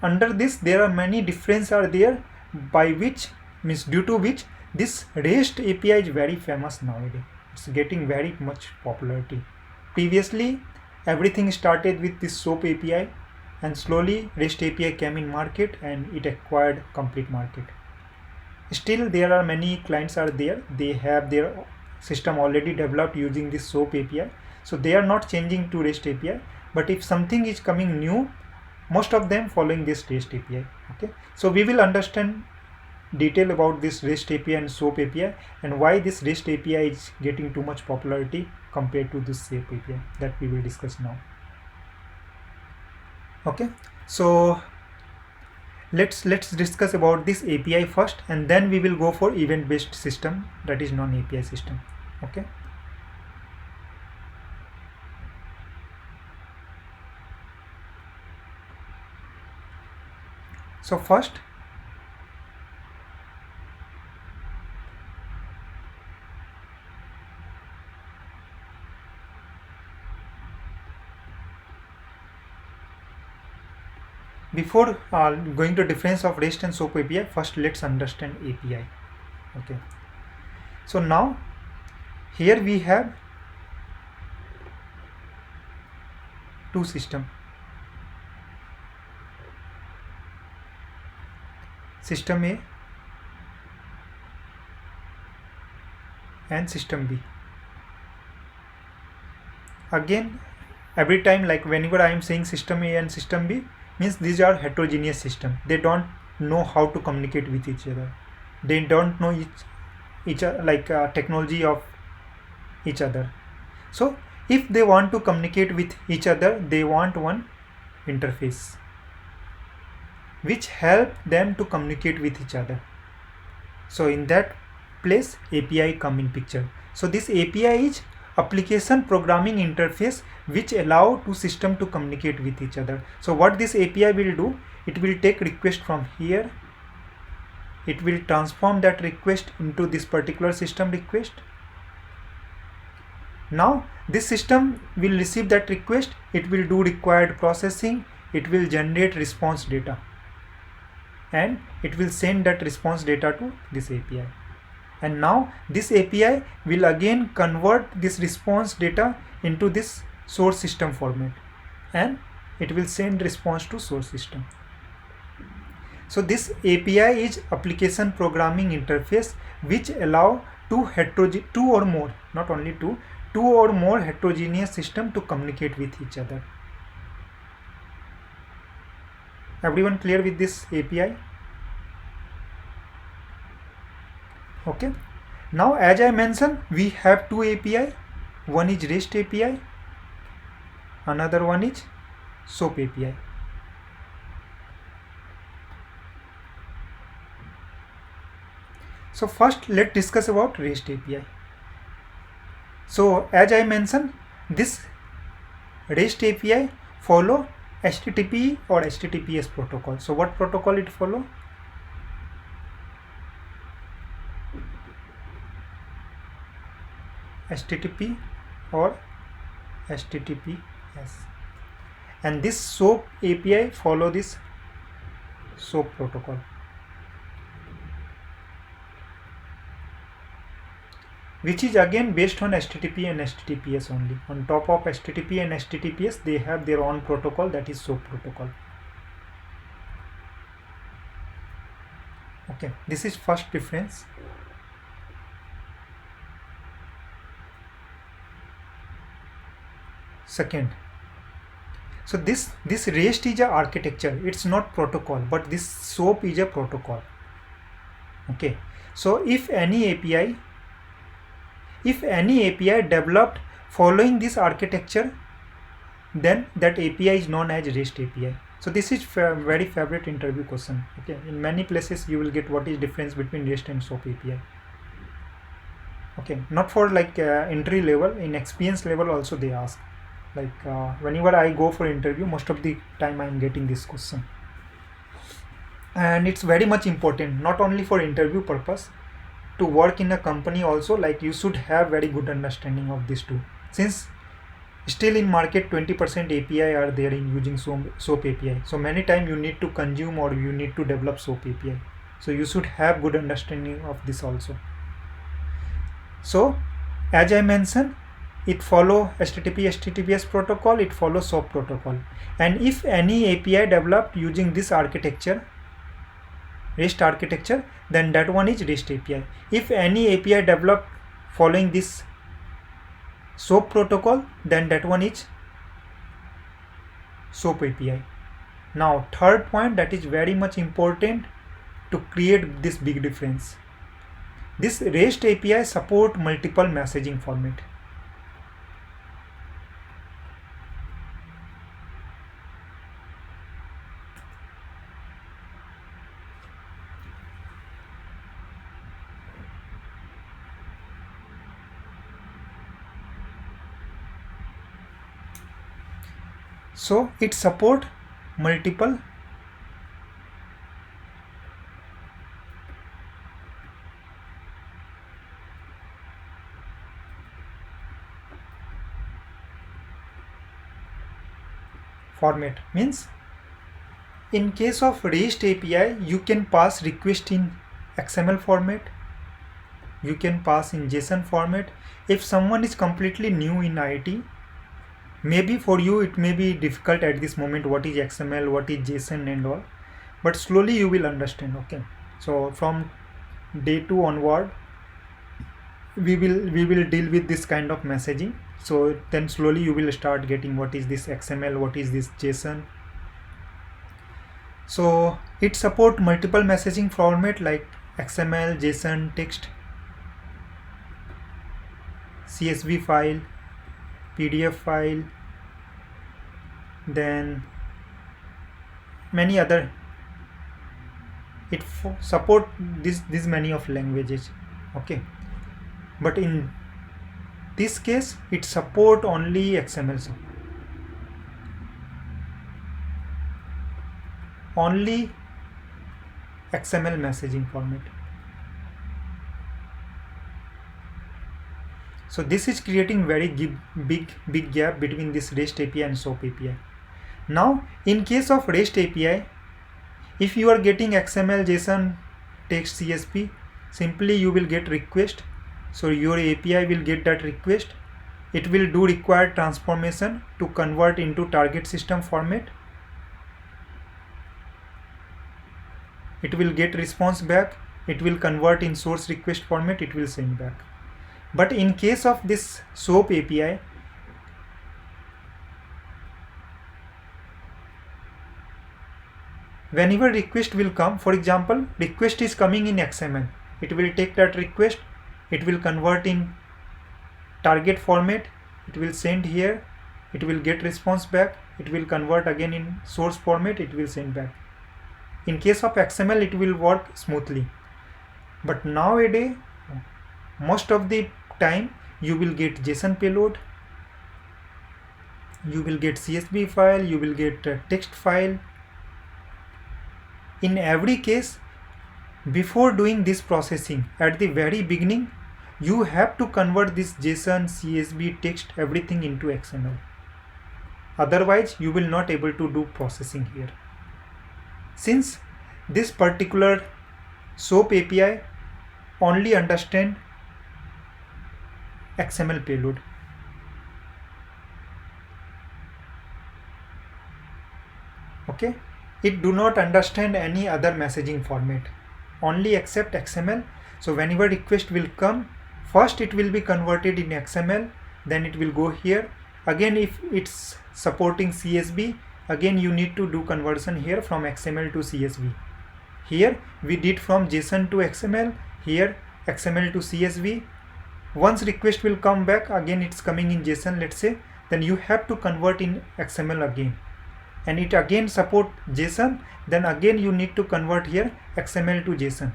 under this there are many differences are there, by which means due to which this REST API is very famous nowadays. It's getting very much popularity. Previously everything started with this SOAP API, and slowly REST API came in market and it acquired complete market. Still there are many clients are there, they have their system already developed using this SOAP API, so they are not changing to REST API. But if something is coming new, most of them following this REST API. Okay, so we will understand detail about this REST API and SOAP API and why this REST API is getting too much popularity compared to this SOAP API, that we will discuss now. Okay, so let's discuss about this API first, and then we will go for event based system, that is non-API system. Okay, so first before going to difference of REST and SOAP API, first let's understand API. Okay, so now here we have two systems, system A and system B. Again, every time, like whenever I am saying system A and system B, means these are heterogeneous system. They don't know how to communicate with each other. They don't know each like technology of each other. So if they want to communicate with each other, they want one interface which help them to communicate with each other. So in that place API come in picture. So this API is application programming interface which allow two system to communicate with each other. So what this API will do, it will take request from here, it will transform that request into this particular system request. Now this system will receive that request, it will do required processing, it will generate response data, and it will send that response data to this API. And now this API will again convert this response data into this source system format, and it will send response to source system. So this API is application programming interface which allow two or more, not only two or more heterogeneous system to communicate with each other. Everyone clear with this API? Okay. Now as I mentioned, we have two API. One is REST API, another one is SOAP API. So first let's discuss about REST API. So as I mentioned, this REST API follow HTTP or HTTPS protocol. So what protocol it follow? HTTP or HTTPS. And this SOAP API follow this SOAP protocol, which is again based on HTTP and HTTPS only. On top of HTTP and HTTPS, they have their own protocol, that is SOAP protocol. Okay, this is first difference. Second, so this REST is a architecture, it's not protocol, but this SOAP is a protocol. Okay, so if any API developed following this architecture, then that API is known as REST API. So this is very favorite interview question. Okay, in many places you will get what is difference between REST and SOAP API. Okay, not for like entry level, in experience level also they ask. Like whenever I go for interview, most of the time I am getting this question, and it's very much important, not only for interview purpose, to work in a company also. Like you should have very good understanding of these two, since still in market 20% API are there in using SOAP API. So many times you need to consume or you need to develop SOAP API. So you should have good understanding of this also. So as I mentioned, it follow HTTP HTTPS protocol, it follows SOAP protocol. And if any API developed using this architecture, REST architecture, then that one is REST API. If any API developed following this SOAP protocol, then that one is SOAP API. Now third point that is very much important to create this big difference. This REST API support multiple messaging format. So it support multiple format. Means in case of REST API, you can pass request in XML format, you can pass in JSON format. If someone is completely new in IT, maybe for you it may be difficult at this moment what is XML, what is JSON and all, but slowly you will understand. Okay, so from day 2 onward we will deal with this kind of messaging. So then slowly you will start getting what is this XML, what is this JSON. So it support multiple messaging format like XML, JSON, text, CSV file, PDF file, then many other. It support this many of languages. Okay, but in this case it support only XML support. Only XML messaging format. So this is creating very big gap between this REST API and SOAP API. Now in case of REST API, if you are getting XML, JSON, text, CSV, simply you will get request. So your API will get that request. It will do required transformation to convert into target system format. It will get response back. It will convert in source request format. It will send back. But in case of this SOAP API, whenever request will come, for example, request is coming in XML, it will take that request, it will convert in target format, it will send here, it will get response back, it will convert again in source format, it will send back. In case of XML, it will work smoothly. But nowadays, most of the time, you will get JSON payload, you will get CSV file, you will get a text file. In every case, before doing this processing, at the very beginning, you have to convert this JSON, CSV, text, everything into XML. Otherwise, you will not able to do processing here. Since this particular SOAP API only understand XML payload. Okay, it do not understand any other messaging format, only accept XML. So whenever request will come, first it will be converted in XML, then it will go here. Again, if it's supporting CSV, again you need to do conversion here from XML to CSV. Here we did from JSON to XML, here XML to CSV. Once request will come back, again it's coming in JSON, let's say, then you have to convert in XML again, and it again support JSON, then again you need to convert here XML to JSON.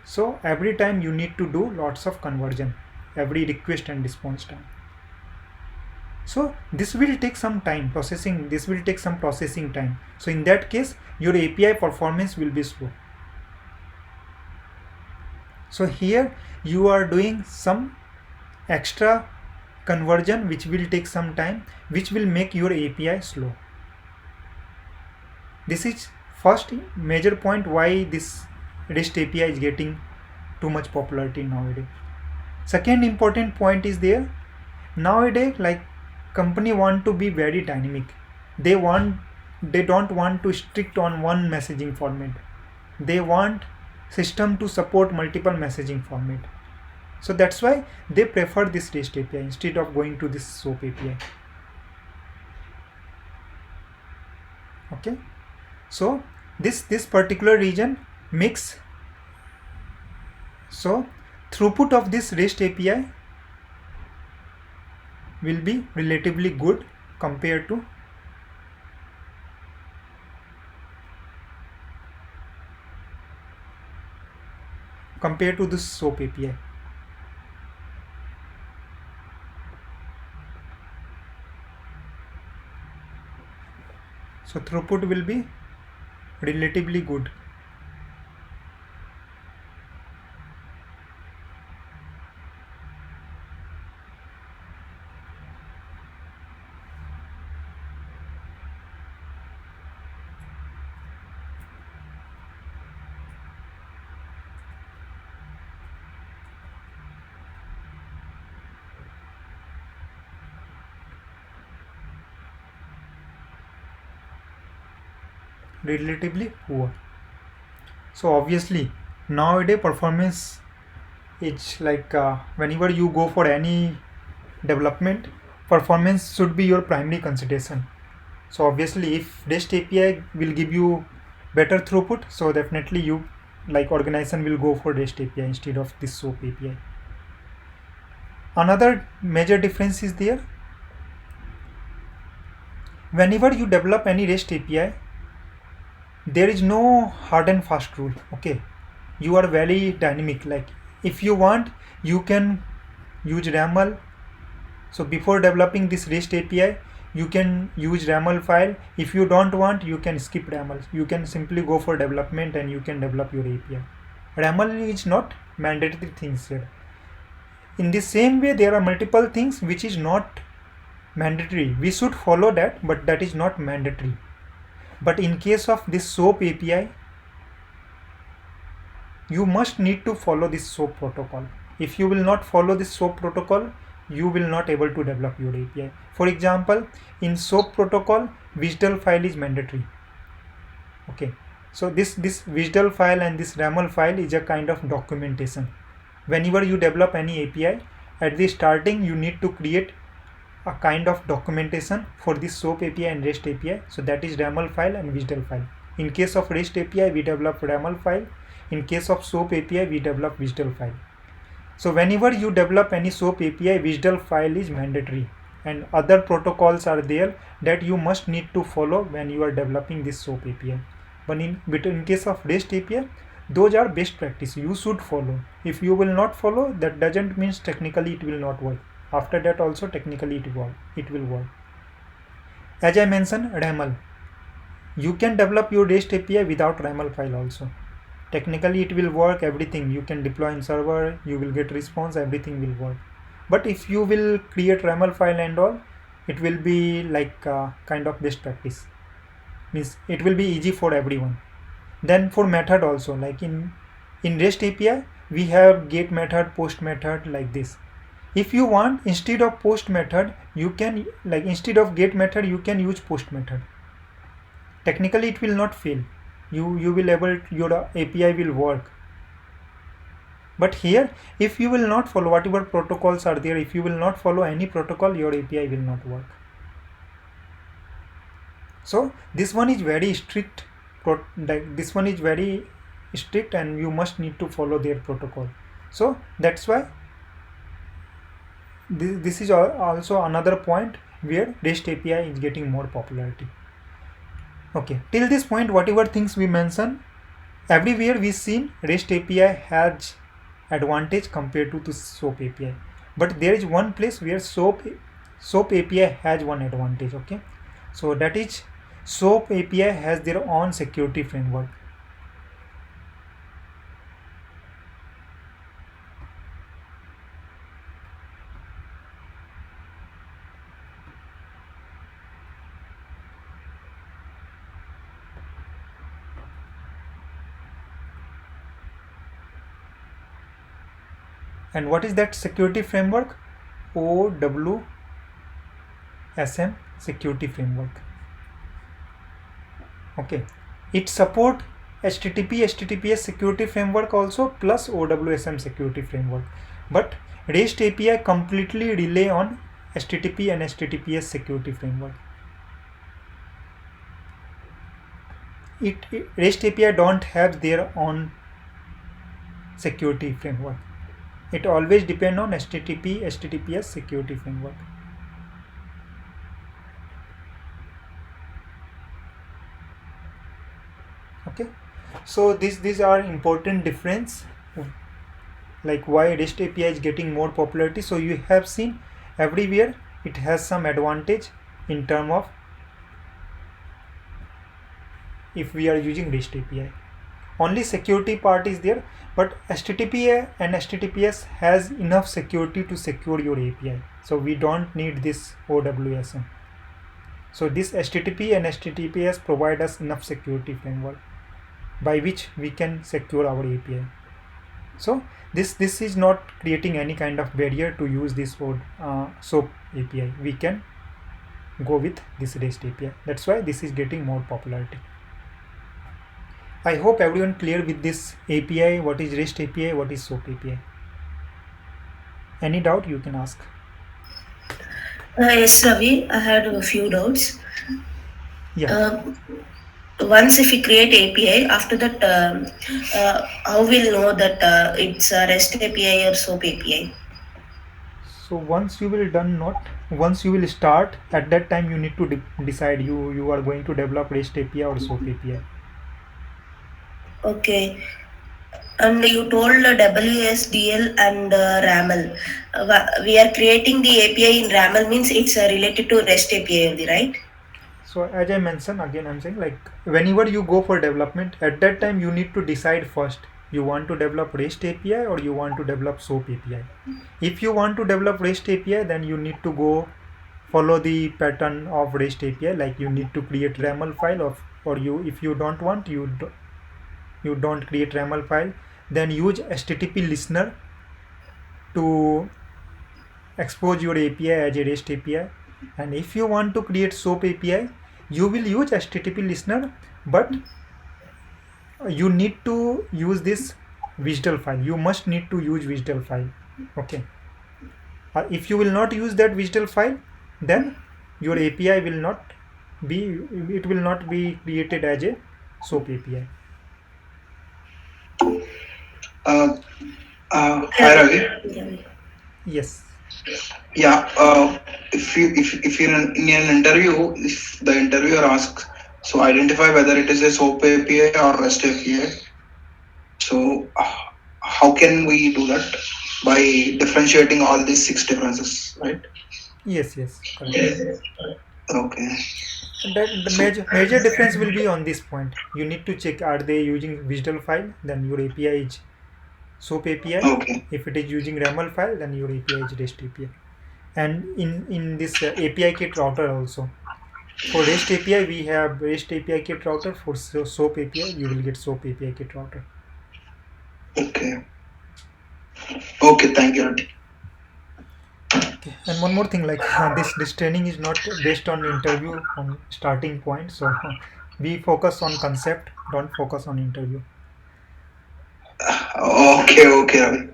So every time you need to do lots of conversion, every request and response time. So this will take some time processing, this will take some processing time. So in that case, your API performance will be slow. So here you are doing some extra conversion which will take some time, which will make your API slow. This is first major point why this REST API is getting too much popularity nowadays. Second important point is there, nowadays like company want to be very dynamic. They don't want to strict on one messaging format. They want system to support multiple messaging format. So that's why they prefer this REST API instead of going to this SOAP API. Okay, so this particular region makes, so throughput of this REST API will be relatively good compared to this SOAP API. So throughput will be relatively good. Relatively poor. So obviously nowadays performance is like whenever you go for any development, performance should be your primary consideration. So obviously if REST API will give you better throughput, so definitely you like organization will go for REST API instead of this SOAP API. Another major difference is there, whenever you develop any REST API, there is no hard and fast rule. Okay, you are very dynamic. Like if you want, you can use RAML. So before developing this REST API, you can use RAML file. If you don't want, you can skip RAML. You can simply go for development and you can develop your API. RAML is not mandatory things here. In the same way, there are multiple things which is not mandatory. We should follow that, but that is not mandatory. But in case of this SOAP API, you must need to follow this SOAP protocol. If you will not follow this SOAP protocol, you will not able to develop your API. For example, in SOAP protocol, WSDL file is mandatory. Okay, so this WSDL file and this RAML file is a kind of documentation. Whenever you develop any API, at the starting you need to create a kind of documentation for this SOAP API and REST API. So that is RAML file and WSDL file. In case of REST API, we develop RAML file. In case of SOAP API, we develop WSDL file. So whenever you develop any SOAP API, WSDL file is mandatory, and other protocols are there that you must need to follow when you are developing this SOAP API. But in case of REST API, those are best practice. You should follow. If you will not follow, that doesn't mean technically it will not work. After that also technically it will work. As I mentioned, RAML. You can develop your REST API without RAML file also. Technically it will work, everything. You can deploy in server, you will get response, everything will work. But if you will create RAML file and all, it will be like kind of best practice. Means it will be easy for everyone. Then for method also, like in REST API, we have get method, post method like this. If you want, instead of post method, you can, like instead of get method, you can use post method. Technically it will not fail. You will your API will work. But here, if you will not follow whatever protocols are there, if you will not follow any protocol, your API will not work. So this one is very strict. This one is very strict, and you must need to follow their protocol. So that's why this is also another point where REST API is getting more popularity. Okay, till this point, whatever things we mentioned, everywhere we seen REST API has advantage compared to the SOAP API. But there is one place where SOAP API has one advantage. Okay, so that is SOAP API has their own security framework. And what is that security framework? OWSM security framework. Okay, it support HTTP, HTTPS security framework also plus OWSM security framework. But REST API completely rely on HTTP and HTTPS security framework. REST API don't have their own security framework. It always depend on HTTP, HTTPS security framework. Okay, so these are important difference, like why REST API is getting more popularity. So you have seen everywhere it has some advantage in term of if we are using REST API. Only security part is there, but HTTP and HTTPS has enough security to secure your API. So we don't need this OWSM. So this HTTP and HTTPS provide us enough security framework by which we can secure our API. So this is not creating any kind of barrier to use this SOAP API. We can go with this REST API. That's why this is getting more popularity. I hope everyone clear with this API, what is REST API, what is SOAP API. Any doubt you can ask. Yes, Ravi, I had a few doubts. Yeah. Once if we create API, after that, how we'll know that it's a REST API or SOAP API? So once you will start, at that time you need to decide you are going to develop REST API or SOAP API. Okay. And you told WSDL and RAML. We are creating the API in RAML means it's related to REST API only, right? So as I mentioned, again I'm saying, like whenever you go for development, at that time you need to decide first you want to develop REST API or you want to develop SOAP API. If you want to develop REST API, then you need to go follow the pattern of REST API, like you need to create RAML file of, or you, if you don't want, you don't create RAML file, then use HTTP listener to expose your API as a REST API. And if you want to create SOAP API, you will use HTTP listener, but you need to use this WSDL file. You must need to use WSDL file. Okay. If you will not use that WSDL file, then your API will not be, it will not be created as a SOAP API. Hi Ravi. Yes. Yeah. If you're in an interview, if the interviewer asks, so identify whether it is a SOAP API or REST API. So how can we do that? By differentiating all these 6 differences, right? Yes. Correct. Okay. That the major difference will be on this point. You need to check, are they using WSDL file, then your API is SOAP API. Okay. If it is using RAML file, then your API is REST API. And in this API kit router also, for REST API we have REST API kit router. For SOAP API you will get SOAP API kit router. Okay. Okay. Thank you. Okay. And one more thing, like this training is not based on interview on starting point, so we focus on concept, don't focus on interview. Okay. Ravi.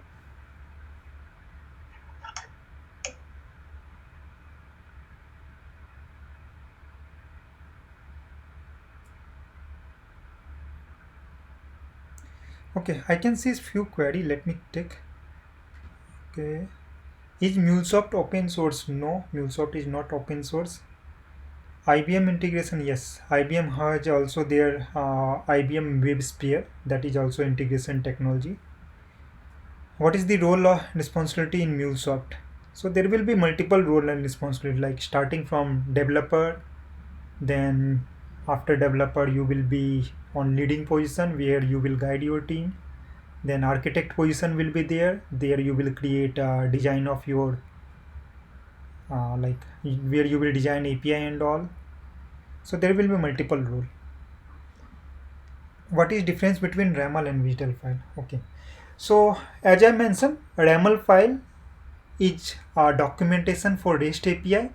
Okay, I can see few query. Let me take. Okay, is MuleSoft open source? No, MuleSoft is not open source. IBM integration, yes. IBM has also their IBM WebSphere, that is also integration technology. What is the role or responsibility in MuleSoft? So there will be multiple role and responsibility, like starting from developer, then after developer you will be on leading position where you will guide your team. Then architect position will be there you will create a design of your like where you will design API and all. So there will be multiple role. What is difference between RAML and WSDL file? Okay, so as I mentioned, RAML file is a documentation for REST API.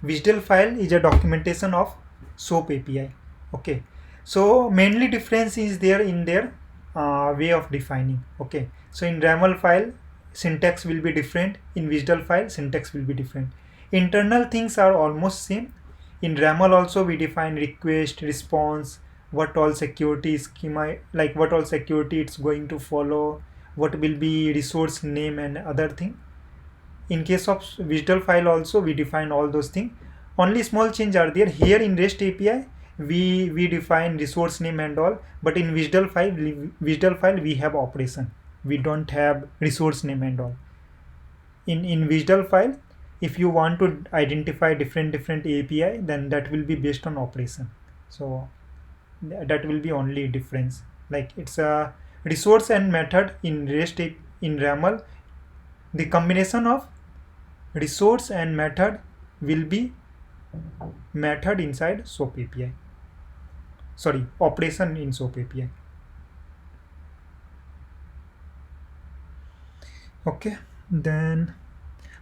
WSDL file is a documentation of SOAP API. Okay, so mainly difference is there in their way of defining. Okay, so in RAML file syntax will be different, in WSDL file syntax will be different. Internal things are almost same. In RAML also we define request, response, what all security schema, like what all security it's going to follow, what will be resource name and other thing. In case of WSDL file also we define all those things. Only small change are there here in REST API. We define resource name and all, but in WSDL file we have operation. We don't have resource name and all. In WSDL file, if you want to identify different API, then that will be based on operation. So that will be only difference. Like it's a resource and method in REST in RAML. The combination of resource and method will be method inside SOAP API. Sorry, operation in SOAP API. Okay, then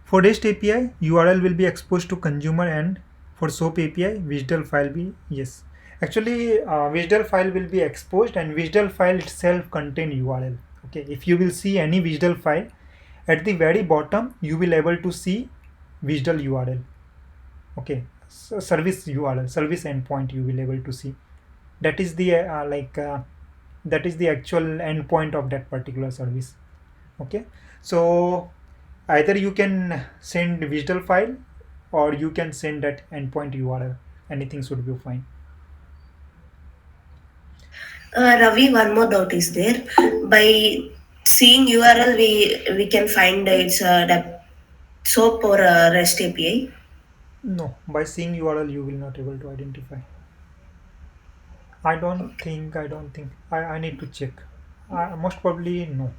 for REST API, URL will be exposed to consumer, and for SOAP API, WSDL file be, yes. Actually, WSDL file will be exposed, and WSDL file itself contain URL. Okay, if you will see any WSDL file, at the very bottom, you will able to see WSDL URL. Okay, so service URL, service endpoint you will able to see. That is the that is the actual endpoint of that particular service. Okay, so either you can send WSDL file or you can send that endpoint URL. Anything should be fine. Ravi, one more doubt is there. By seeing URL, we can find it's a SOAP or a REST API. No, by seeing URL you will not able to identify. I don't think. I need to check. Most probably no.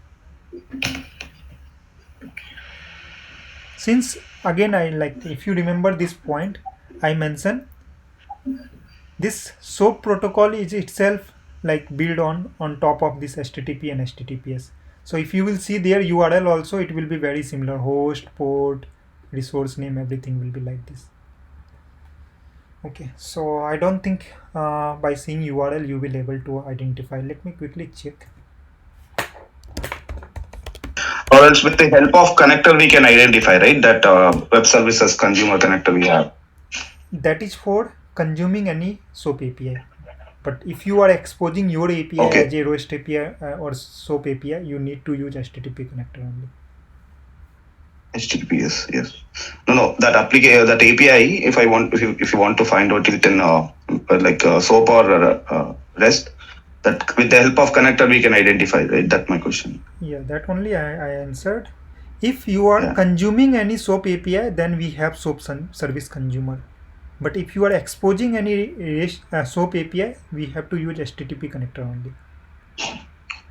Since again I like, if you remember this point, I mentioned this SOAP protocol is itself like built on top of this HTTP and HTTPS. So if you will see their URL also, it will be very similar. Host, port, resource name, everything will be like this. Okay, so I don't think by seeing URL you will able to identify. Let me quickly check. Or else with the help of connector we can identify, right, that web services consumer connector we have. That is for consuming any SOAP API. But if you are exposing your API Okay. as a REST API or SOAP API, you need to use HTTP connector only. HTTPS, yes. No, that application, that API, if you want to find out it in SOAP or REST, that with the help of connector we can identify, right? That's my question. Yeah, that only I answered. If you are Yeah. consuming any SOAP API, then we have SOAP service consumer. But if you are exposing any SOAP API, we have to use HTTP connector only.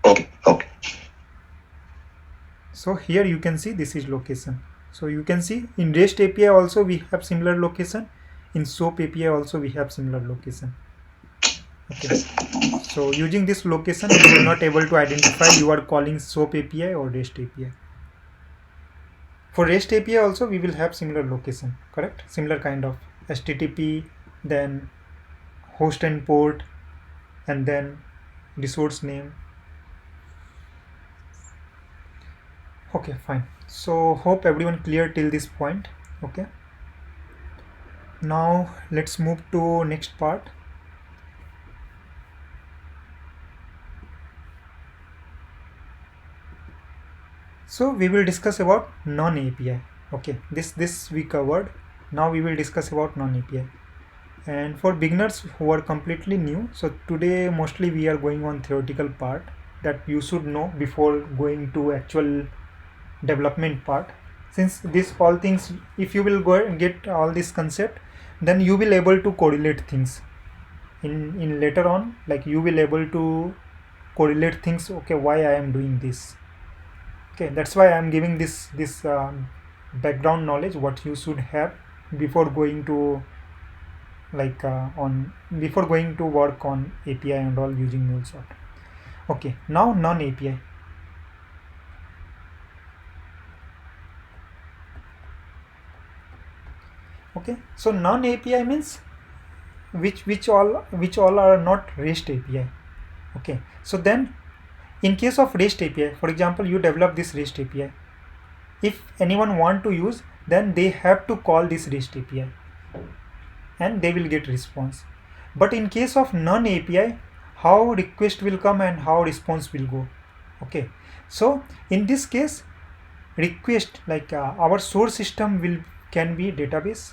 Okay. So here you can see this is location. So you can see in REST API also we have similar location. In SOAP API also we have similar location. Okay. So using this location, you will not able to identify you are calling SOAP API or REST API. For REST API also we will have similar location, correct? Similar kind of HTTP, then host and port, and then resource name. Okay, fine. So hope everyone clear till this point. Okay. Now let's move to next part. So we will discuss about non-API. Okay, this we covered. Now we will discuss about non-API. And for beginners who are completely new, so today mostly we are going on theoretical part that you should know before going to actual development part. Since this all things, if you will go and get all this concept, then you will able to correlate things in later on, like you will able to correlate things. Okay, why I am doing this? Okay, that's why I am giving this background knowledge what you should have before going to before going to work on API and all using MuleSoft. Okay, now non-API. Okay, so non-API means which all are not REST API. Okay, so then in case of REST API, for example, you develop this REST API. If anyone want to use, then they have to call this REST API and they will get response. But in case of non-API, how request will come and how response will go. Okay, so in this case, request our source system can be database.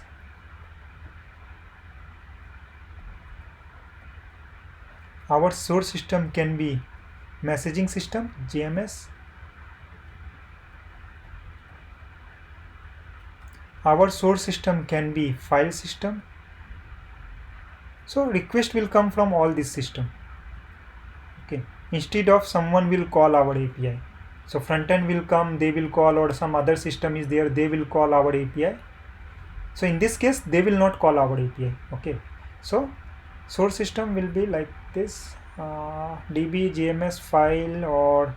Our source system can be messaging system, JMS. Our source system can be file system. So request will come from all this system. Okay, instead of someone will call our API. So front end will come, they will call, or some other system is there, they will call our API. So in this case, they will not call our API. Okay, so source system will be like this, DB, JMS, file, or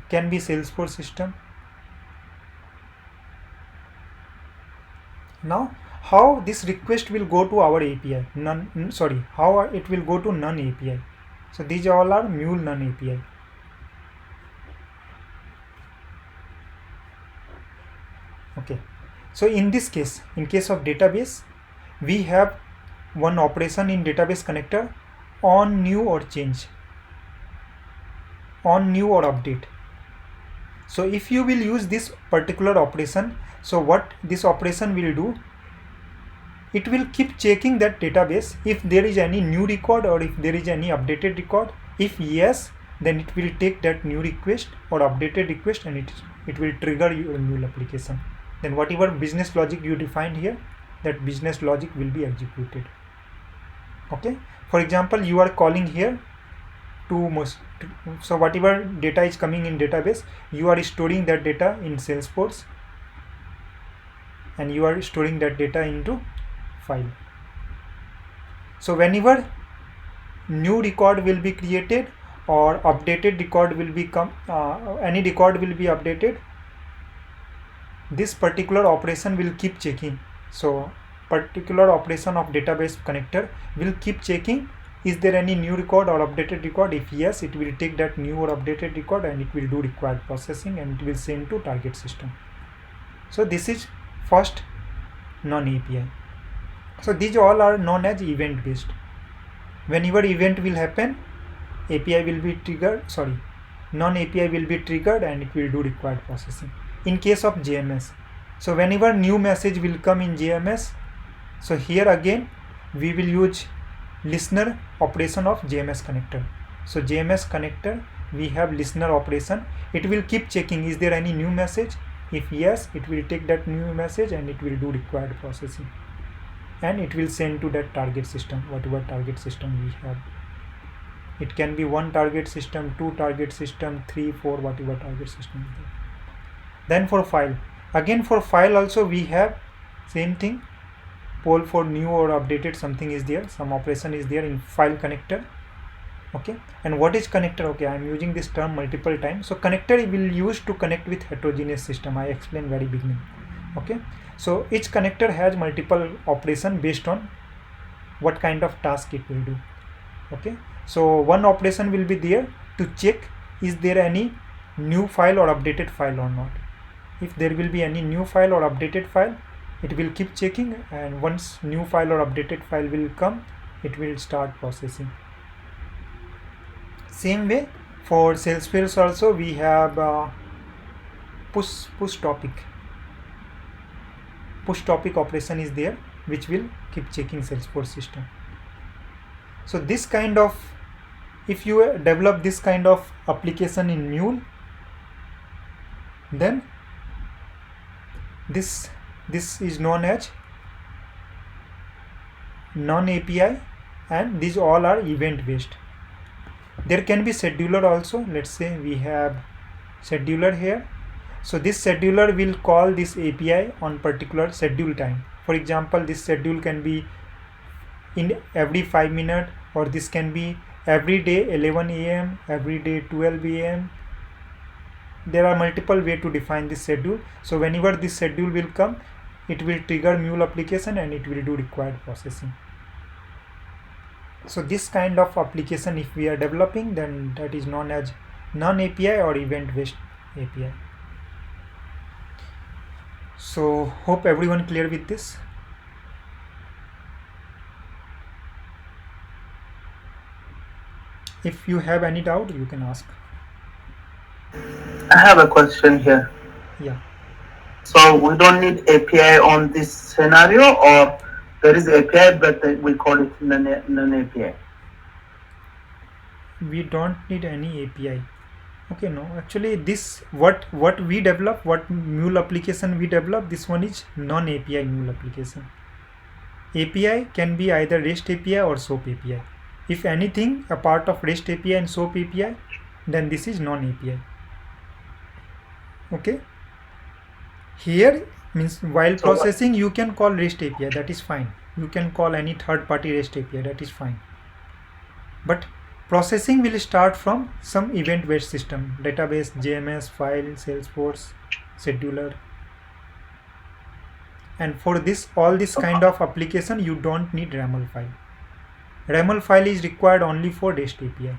can be Salesforce system. Now how this request will go to our API? How it will go to non-API? So these all are Mule non-API. Okay, so in this case, in case of database, we have one operation in database connector, on, new, or change, on, new, or update. So if you will use this particular operation, so what this operation will do, it will keep checking that database if there is any new record or if there is any updated record, If yes, then it will take that new request or updated request and it will trigger your mule application. Then whatever business logic you defined here, that business logic will be executed. Okay, for example, you are calling here so whatever data is coming in database, you are storing that data in Salesforce and you are storing that data into file. So whenever new record will be created or updated record will become any record will be updated, this particular operation will keep checking. So particular operation of database connector will keep checking, is there any new record or updated record? If yes, it will take that new or updated record and it will do required processing and it will send to target system. So this is first non-API. So these all are known as event based. Whenever event will happen, API will be triggered, non-API will be triggered and it will do required processing. In case of JMS, so whenever new message will come in JMS, so here again we will use listener operation of JMS connector. So JMS connector, we have listener operation. It will keep checking, is there any new message? If yes, it will take that new message and it will do required processing and it will send to that target system, whatever target system we have. It can be 1 target system, 2 target system, 3, 4, whatever target system is there. Then for file, again for file also we have same thing, poll for new or updated something is there, some operation is there in file connector. Okay, and what is connector? Okay, I am using this term multiple times. So connector will use to connect with heterogeneous system. I explained very beginning. Okay, so each connector has multiple operation based on what kind of task it will do. Okay, so one operation will be there to check is there any new file or updated file or not. If there will be any new file or updated file, it will keep checking, and once new file or updated file will come, it will start processing. Same way for Salesforce also we have push topic. Push topic operation is there which will keep checking Salesforce system. So this kind of, if you develop this kind of application in Mule, then this is known as non-API, and these all are event based. There can be scheduler also. Let's say we have scheduler here. So this scheduler will call this API on particular schedule time. For example, this schedule can be in every 5 minutes, or this can be every day 11 a.m., every day 12 a.m. There are multiple ways to define this schedule. So whenever this schedule will come, it will trigger Mule application and it will do required processing. So this kind of application if we are developing, then that is known as non-API or event-based API. So hope everyone clear with this. If you have any doubt, you can ask. I have a question here. Yeah. So we don't need API on this scenario, or there is API but we call it non-API? We don't need any API. Okay, no, actually this what we develop, what Mule application we develop, this one is non-API Mule application. API can be either REST API or SOAP API. If anything a part of REST API and SOAP API, then this is non-API. Okay, here means while processing you can call REST API, that is fine. You can call any third-party REST API, that is fine. But processing will start from some event-based system, database, JMS, file, Salesforce, scheduler. And for this, all this kind of application, you don't need RAML file. RAML file is required only for REST API.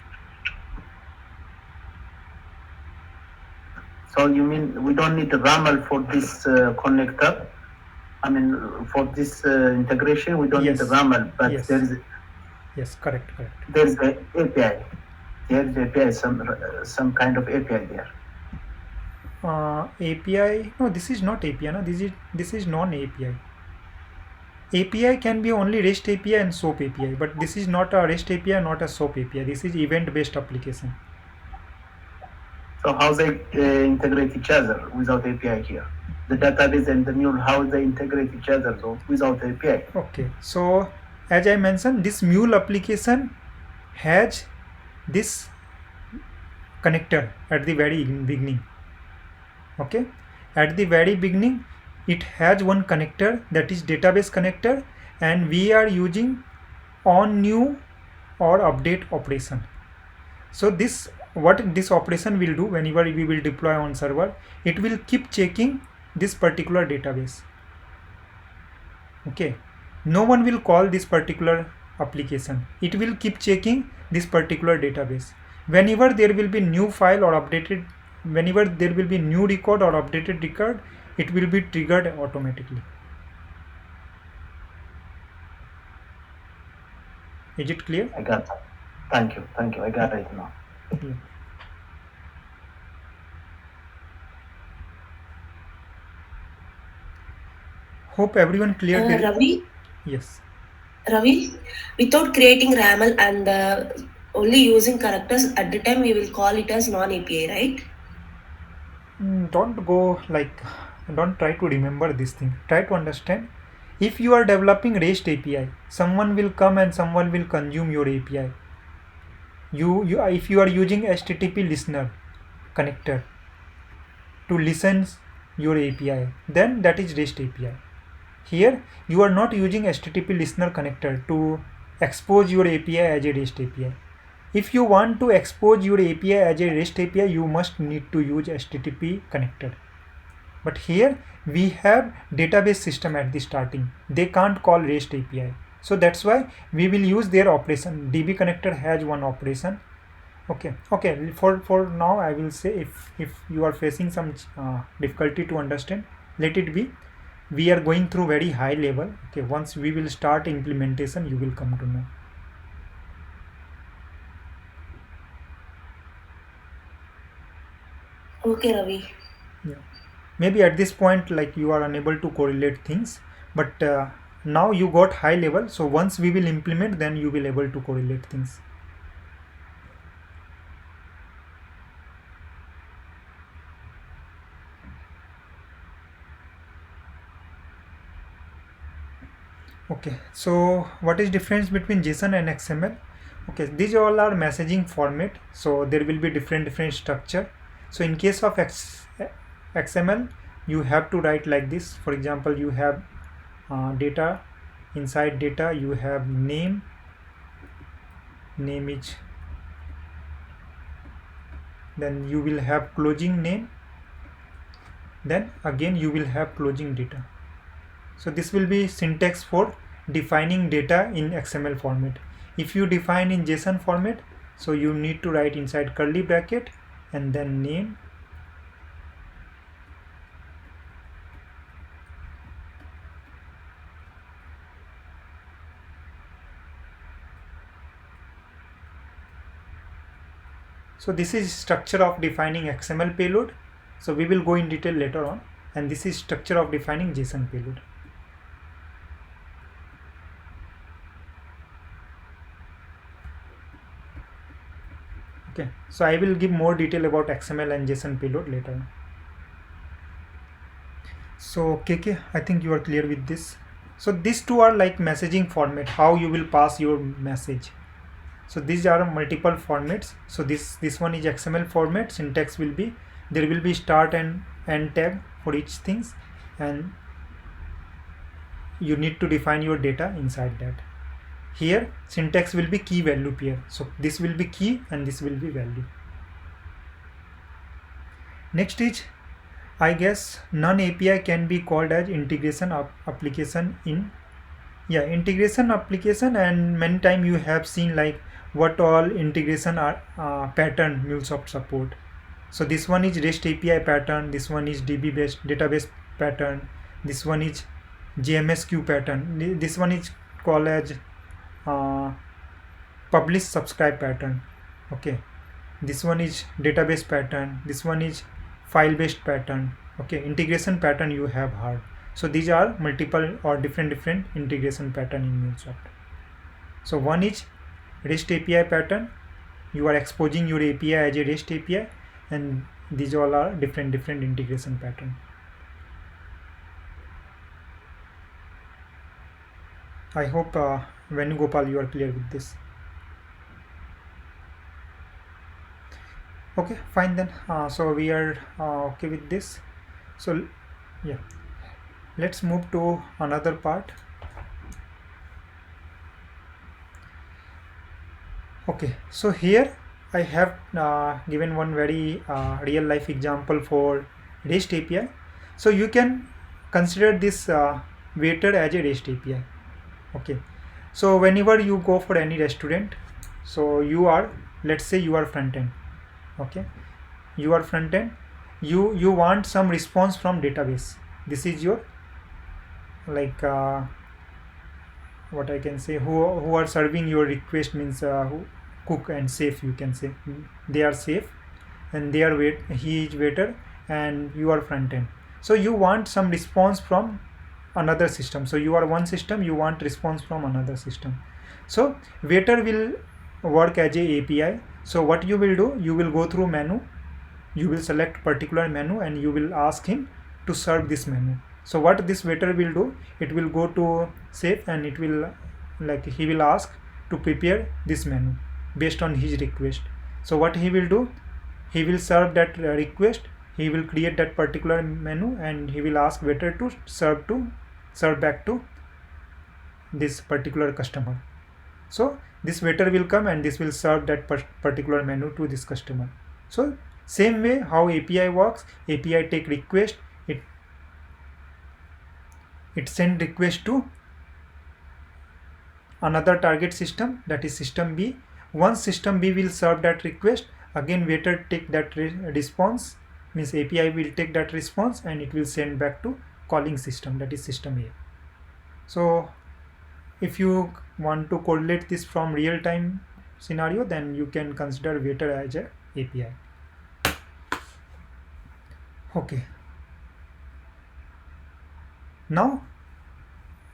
So you mean we don't need the RAML for this connector? I mean, for this integration, we don't need the RAML, but yes. There is. Yes, correct. There is the API. There is the API, some kind of API there. API? No, this is not API. No, this is non-API. API can be only REST API and SOAP API, but this is not a REST API, not a SOAP API. This is event-based application. So how they integrate each other without API here? The database and the mule, how they integrate each other though without API? Okay, so as I mentioned, this mule application has this connector at the very beginning. Okay, at the very beginning it has one connector, that is database connector, and we are using on new or update operation. So this, what this operation will do whenever we will deploy on server, it will keep checking this particular database. Okay, no one will call this particular application, it will keep checking this particular database. Whenever there will be new file or updated, whenever there will be new record or updated record, it will be triggered automatically. Is it clear? I got that. Thank you. I got it now. Yeah. Hope everyone cleared it. Ravi, Yes. without creating RAML and only using characters at the time, we will call it as non-API, right? Don't go like, don't try to remember this thing. Try to understand. If you are developing REST API, someone will come and someone will consume your API. If you are using HTTP listener connector to listen your API, then that is REST API. Here you are not using HTTP listener connector to expose your API as a REST API. If you want to expose your API as a REST API, you must need to use HTTP connector. But here we have database system at the starting. They can't call REST API. So that's why we will use their operation. DB connector has one operation. Okay. For now, I will say if you are facing some difficulty to understand, let it be. We are going through very high level. Okay. Once we will start implementation, you will come to know. Okay, Ravi. Yeah. Maybe at this point, like, you are unable to correlate things, but now you got high level. So once we will implement, then you will able to correlate things. Okay, so what is difference between JSON and XML? Okay, these all are messaging format, so there will be different structure. So in case of XML, you have to write like this. For example, you have data. Inside data you have name is, then you will have closing name, then again you will have closing data. So this will be syntax for defining data in XML format. If you define in JSON format, so you need to write inside curly bracket and then name, so this is structure of defining XML payload. So we will go in detail later on, and this is structure of defining JSON payload. Okay, so I will give more detail about XML and JSON payload later on. So KK, I think you are clear with this. So these two are like messaging format, how you will pass your message. So these are multiple formats. So this one is XML format. Syntax will be, there will be start and end tag for each things, and you need to define your data inside that. Here syntax will be key value pair. So this will be key and this will be value. Next is, I guess, non-API can be called as integration application in, integration application. And many time you have seen like what all integration are pattern MuleSoft support. So this one is REST API pattern, this one is DB based database pattern, this one is JMSQ pattern, this one is called as publish subscribe pattern. Okay, this one is database pattern, this one is file based pattern. Okay, integration pattern you have heard. So these are multiple or different integration pattern in MuleSoft. So one is REST API pattern. You are exposing your API as a REST API, and these all are different integration pattern. I hope Venugopal, you are clear with this. Okay, fine then. So we are okay with this. So yeah, let's move to another part. Okay, so here I have given one very real life example for REST API. So you can consider this waiter as a REST API. Okay, so whenever you go for any restaurant, so you are, let's say you are front end. Okay, you are front end, you want some response from database. This is your like what I can say, who are serving your request, means who cook and safe, you can say. They are safe and they are he is waiter and you are front end. So you want some response from another system. So you are one system, you want response from another system. So waiter will work as a API. So what you will do, you will go through menu, you will select particular menu and you will ask him to serve this menu. So what this waiter will do, it will go to safe and it will, like, he will ask to prepare this menu based on his request. So what he will do, he will serve that request, he will create that particular menu and he will ask waiter to serve back to this particular customer. So this waiter will come and this will serve that particular menu to this customer. So same way how API works, API take request, it send request to another target system, that is system B. Once system B will serve that request, again waiter take that response, means API will take that response and it will send back to calling system, that is system A. So if you want to correlate this from real time scenario, then you can consider waiter as a API. Okay, now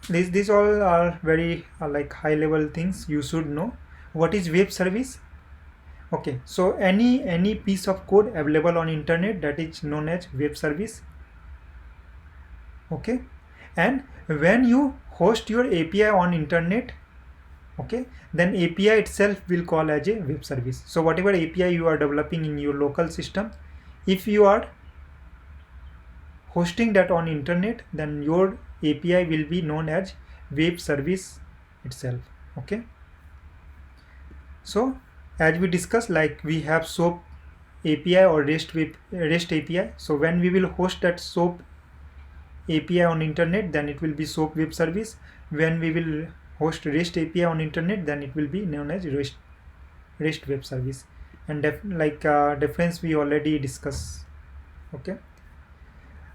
these all are very like high level things you should know. What is web service? Okay, so any piece of code available on internet, that is known as web service. Okay, and when you host your API on internet, okay, then API itself will call as a web service. So whatever API you are developing in your local system, if you are hosting that on internet, then your API will be known as web service itself. Okay, so as we discussed, like we have SOAP API or REST API. So when we will host that SOAP API on internet, then it will be SOAP web service. When we will host REST API on internet, then it will be known as REST web service. And difference we already discussed. Okay,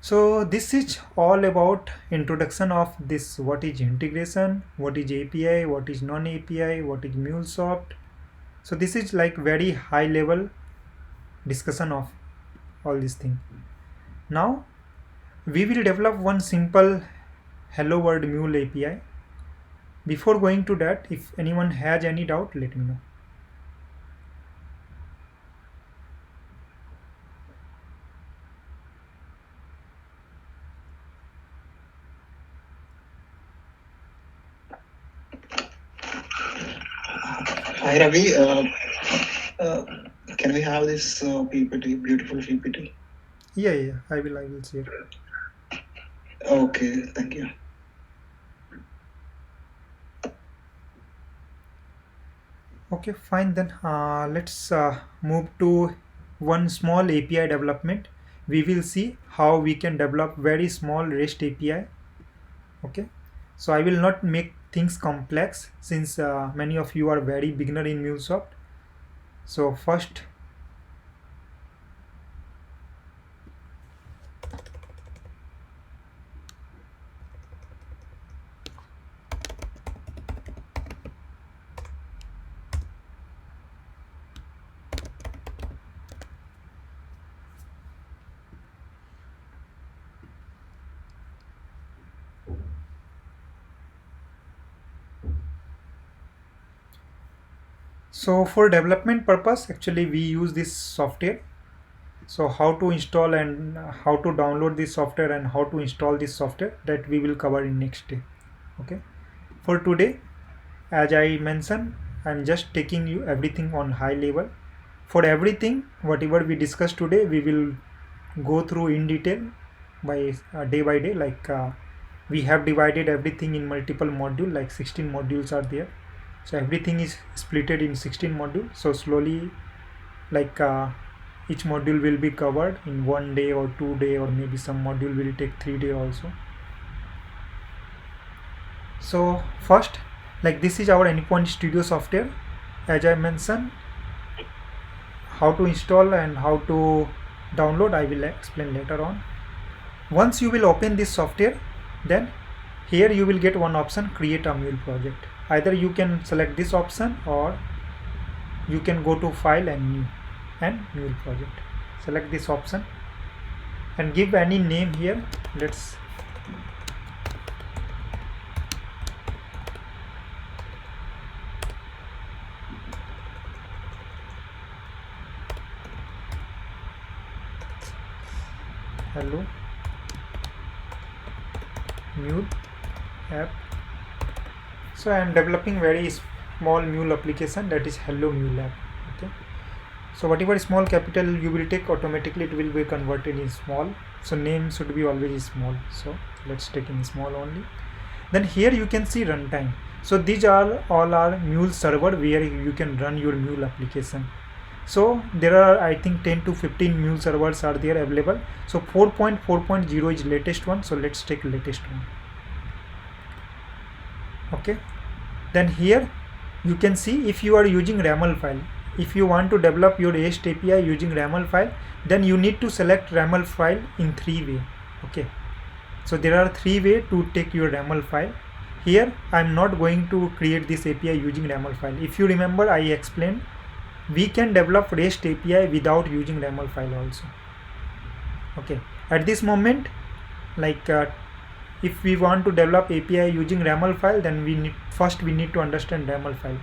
so this is all about introduction of this, what is integration, what is API, what is non-API, what is MuleSoft. So this is like very high level discussion of all these things. Now we will develop one simple hello world Mule API. Before going to that, if anyone has any doubt, let me know. Hi Ravi, can we have this PPT, beautiful PPT? Yeah, I will share. Okay, thank you. Okay, fine then. Let's move to one small API development. We will see how we can develop very small REST API. Okay, so I will not make things complex since many of you are very beginner in MuleSoft. So first, So for development purpose, actually we use this software. So how to install and how to download this software and how to install this software, that we will cover in next day. Okay, for today, as I mentioned, I'm just taking you everything on high level. For everything whatever we discussed today, we will go through in detail by day, like we have divided everything in multiple modules, like 16 modules are there. So everything is splitted in 16 modules. So slowly, like each module will be covered in 1 day or 2 day, or maybe some module will take 3 days also. So first, like this is our Anypoint Studio software. As I mentioned, how to install and how to download I will explain later on. Once you will open this software, then here you will get one option, create a mule project. Either you can select this option, or you can go to file and new and mule project. Select this option and give any name here. Let's hello mule app. So I am developing very small mule application, that is hello mule app. Okay, so whatever small capital you will take, automatically it will be converted in small. So name should be always small, so let's take in small only. Then here you can see runtime. So these are all our mule server where you can run your mule application. So there are, I think, 10 to 15 mule servers are there available. So 4.4.0 is latest one, so let's take latest one. Okay, then here you can see, if you are using RAML file, if you want to develop your REST API using RAML file, then you need to select RAML file in 3 ways. Okay, so there are 3 ways to take your RAML file. Here I am not going to create this API using RAML file. If you remember, I explained we can develop REST API without using RAML file also. Okay, at this moment, like if we want to develop API using RAML file, then we need to understand RAML file,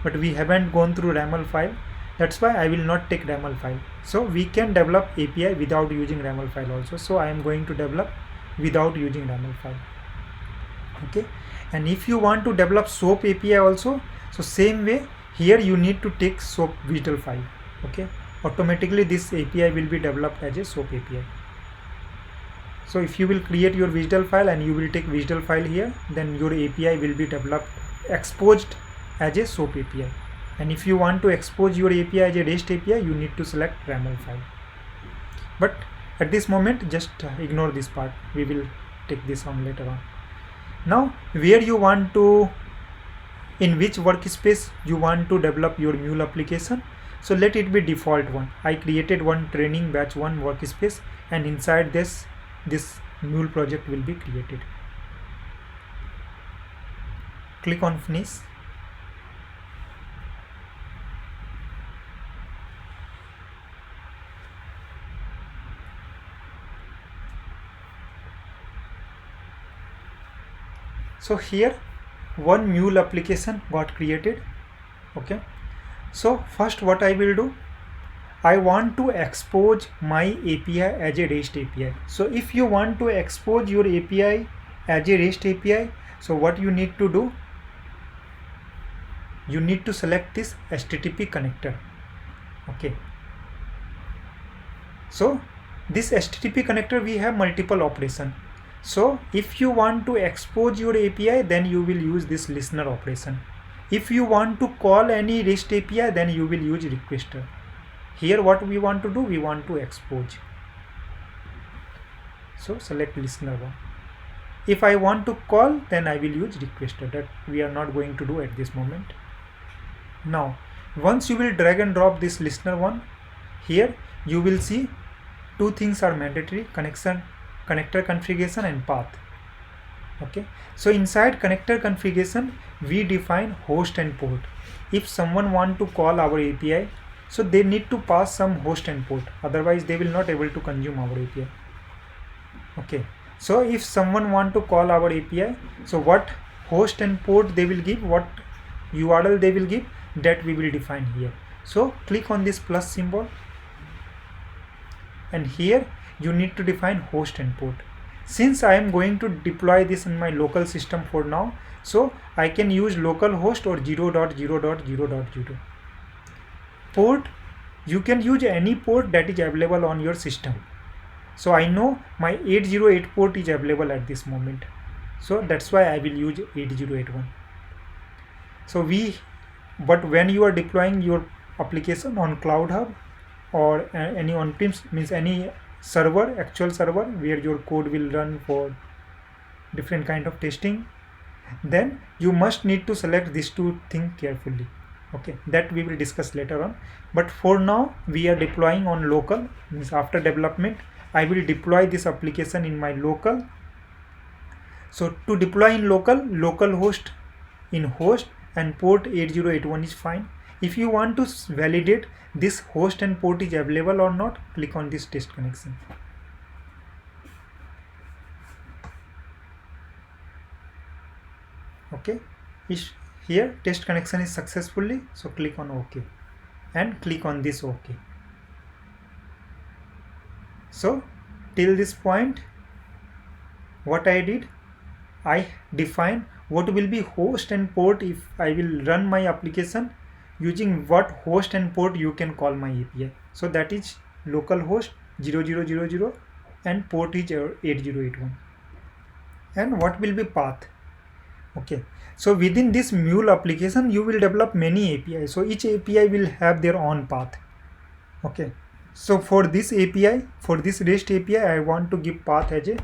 but we haven't gone through RAML file. That's why I will not take RAML file. So we can develop API without using RAML file also. So I am going to develop without using RAML file. Okay, and if you want to develop SOAP API also, so same way, here you need to take SOAP WSDL file. Okay, automatically this API will be developed as a SOAP API. So if you will create your WSDL file and you will take WSDL file here, then your API will be developed, exposed as a SOAP API. And if you want to expose your API as a REST API, you need to select RAML file. But at this moment, just ignore this part. We will take this on later on. Now, where you want to, in which workspace you want to develop your mule application. So let it be default one. I created one training batch 1 workspace, and inside this mule project will be created. Click on finish. So here one mule application got created. Okay, so first what I will do, I want to expose my API as a REST API. So if you want to expose your API as a REST API, so what you need to do, you need to select this HTTP connector. Okay, so this HTTP connector, we have multiple operation. So if you want to expose your API, then you will use this listener operation. If you want to call any REST API, then you will use requester. Here what we want to do, we want to expose. So select listener one. If I want to call, then I will use requester. That we are not going to do at this moment. Now, once you will drag and drop this listener one, here you will see 2 things are mandatory: connector configuration and path. Okay, so inside connector configuration, we define host and port. If someone want to call our API, so they need to pass some host and port, otherwise they will not able to consume our API. Okay, so if someone want to call our API, so what host and port they will give, what URL they will give, that we will define here. So click on this plus symbol, and here you need to define host and port. Since I am going to deploy this in my local system for now, so I can use localhost or 0.0.0.0. Port, you can use any port that is available on your system. So I know my 808 port is available at this moment, so that's why I will use 8081. So but when you are deploying your application on Cloud Hub or any on-prem, means any server, actual server where your code will run for different kind of testing, then you must need to select these two things carefully. Okay, that we will discuss later on. But for now we are deploying on local, means after development I will deploy this application in my local. So to deploy in local, localhost in host and port 8081 is fine. If you want to validate this host and port is available or not, click on this test connection. Okay, here test connection is successfully, so click on OK and click on this OK. So till this point what I did, I define what will be host and port if I will run my application, using what host and port you can call my API. So that is localhost 0000 and port is 8081. And what will be path? Okay, so within this Mule application you will develop many APIs, so each API will have their own path. Okay, so for this API, for this REST API, I want to give path as a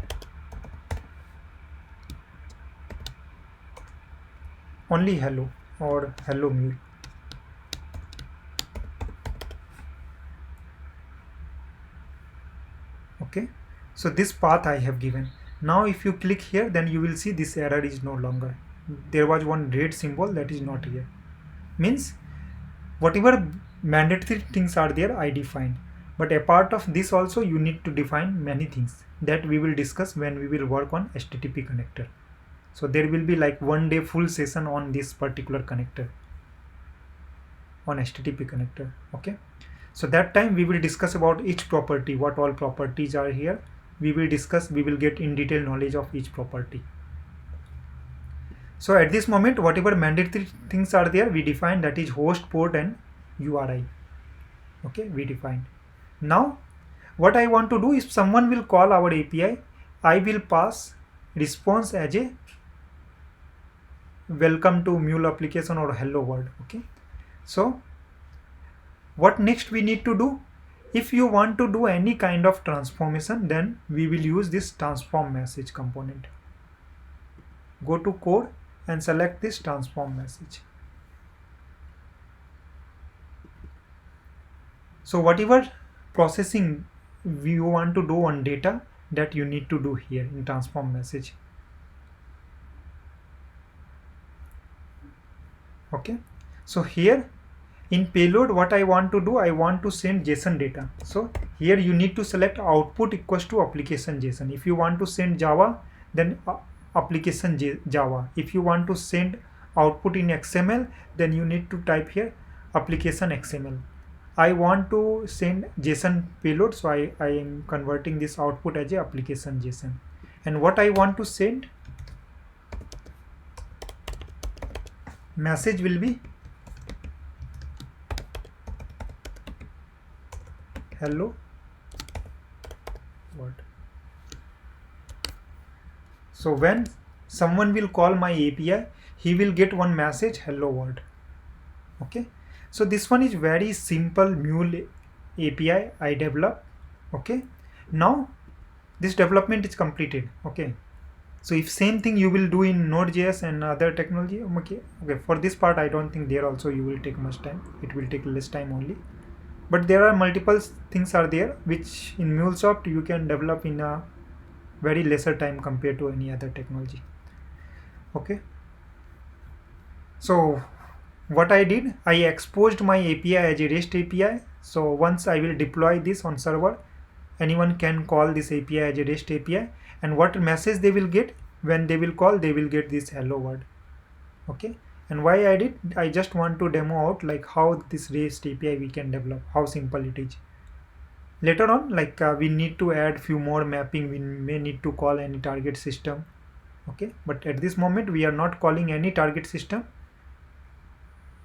only hello or hello Mule. Okay, so this path I have given. Now if you click here, then you will see this error is no longer. There was one red symbol that is not here. Means whatever mandatory things are there I defined, but apart of this also you need to define many things that we will discuss when we will work on HTTP connector. So there will be like 1 day full session on this particular connector, on HTTP connector. Okay, so that time we will discuss about each property, what all properties are here. We will discuss, we will get in detail knowledge of each property. So at this moment whatever mandatory things are there we define, that is host, port and URI. Okay, we defined. Now what I want to do is, someone will call our API, I will pass response as a welcome to Mule application or hello world. Okay, so what next we need to do? If you want to do any kind of transformation, then we will use this transform message component. Go to code and select this transform message. So whatever processing you want to do on data, that you need to do here in transform message. Okay, so here in payload what I want to do, I want to send JSON data. So here you need to select output equals to application JSON. If you want to send Java, then application Java. If you want to send output in XML, then you need to type here application XML. I want to send JSON payload, so I am converting this output as a application JSON. And what I want to send message will be hello world. So when someone will call my API, he will get one message, hello world. Okay, so this one is very simple Mule API I developed. Okay, now this development is completed. Okay, so if same thing you will do in Node.js and other technology, okay, for this part I don't think there also you will take much time, it will take less time only. But there are multiple things are there which in MuleSoft you can develop in a very lesser time compared to any other technology. Okay, so what I did, I exposed my API as a REST API. So once I will deploy this on server, anyone can call this API as a REST API, and what message they will get when they will call, they will get this hello world. Okay, And why I did, I just want to demo out like how this REST API we can develop, how simple it is. Later on, like we need to add few more mapping, we may need to call any target system. Okay, but at this moment we are not calling any target system,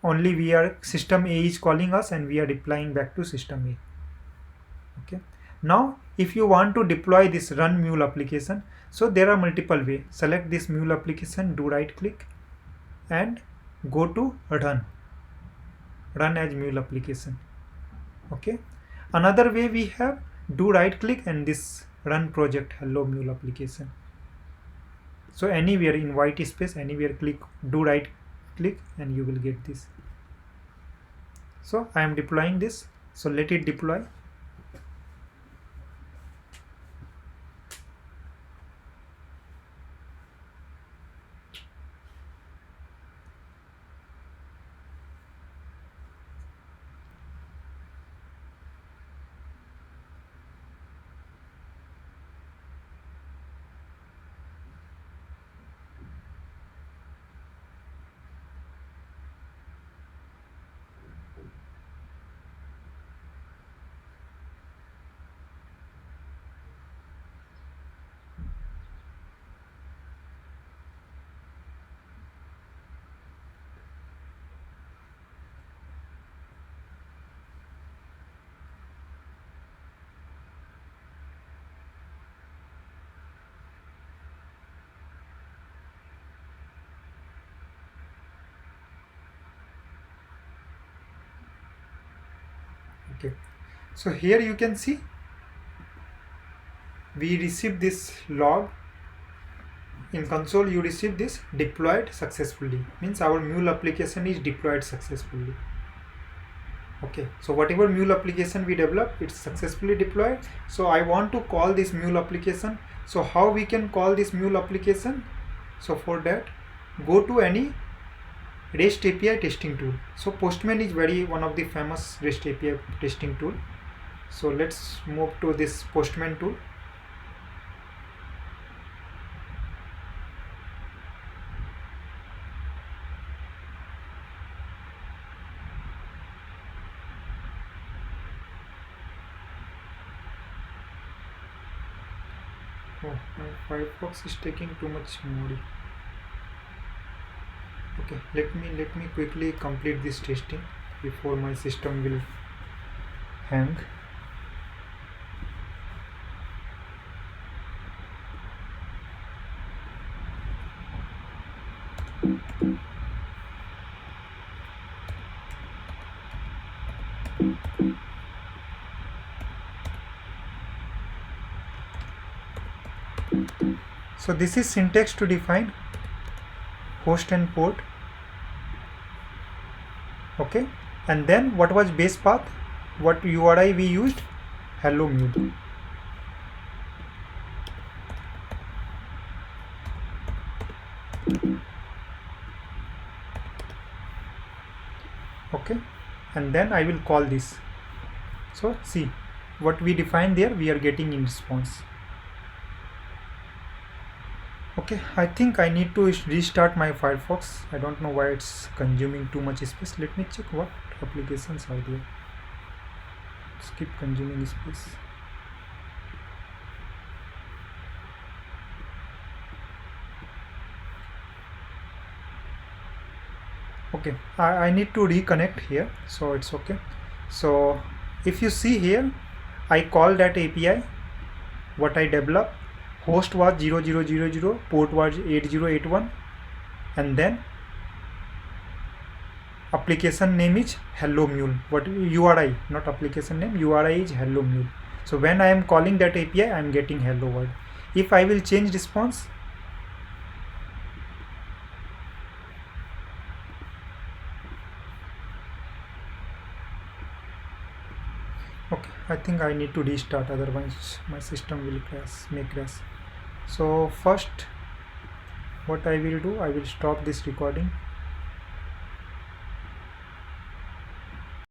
only we are system A is calling us and we are replying back to system A. Okay, now if you want to deploy this run mule application, so there are multiple ways. Select this mule application, do right click and go to run as mule application. Okay, another way we have, do right click and this run project hello mule application. So anywhere in white space, anywhere click, do right click and you will get this. So I am deploying this, so let it deploy. Okay, so here you can see we received this log in console. You receive this deployed successfully, means our mule application is deployed successfully. Okay, so whatever mule application we develop, it's successfully deployed. So I want to call this mule application. So how we can call this mule application? So for that, go to any REST API testing tool. So Postman is one of the famous REST API testing tool. So let's move to this Postman tool. Oh, my Firefox is taking too much memory. Okay, let me quickly complete this testing before my system will hang. So this is syntax to define host and port. Okay, and then what was base path, what URI we used, hello mule. Okay, and then I will call this. So see what we defined there, we are getting in response. Okay, I think I need to restart my Firefox. I don't know why it's consuming too much space. Let me check what applications are there. Let's keep consuming space. Okay, I need to reconnect here, so it's okay. So if you see here, I call that API, what I developed. Host was 0000, port was 8081, and then application name is hello mule. What URI, not application name, URI is hello mule. So when I am calling that API, I am getting hello world. If I will change response, okay, I think I need to restart, otherwise my system will may crash. So first what I will do, I will stop this recording.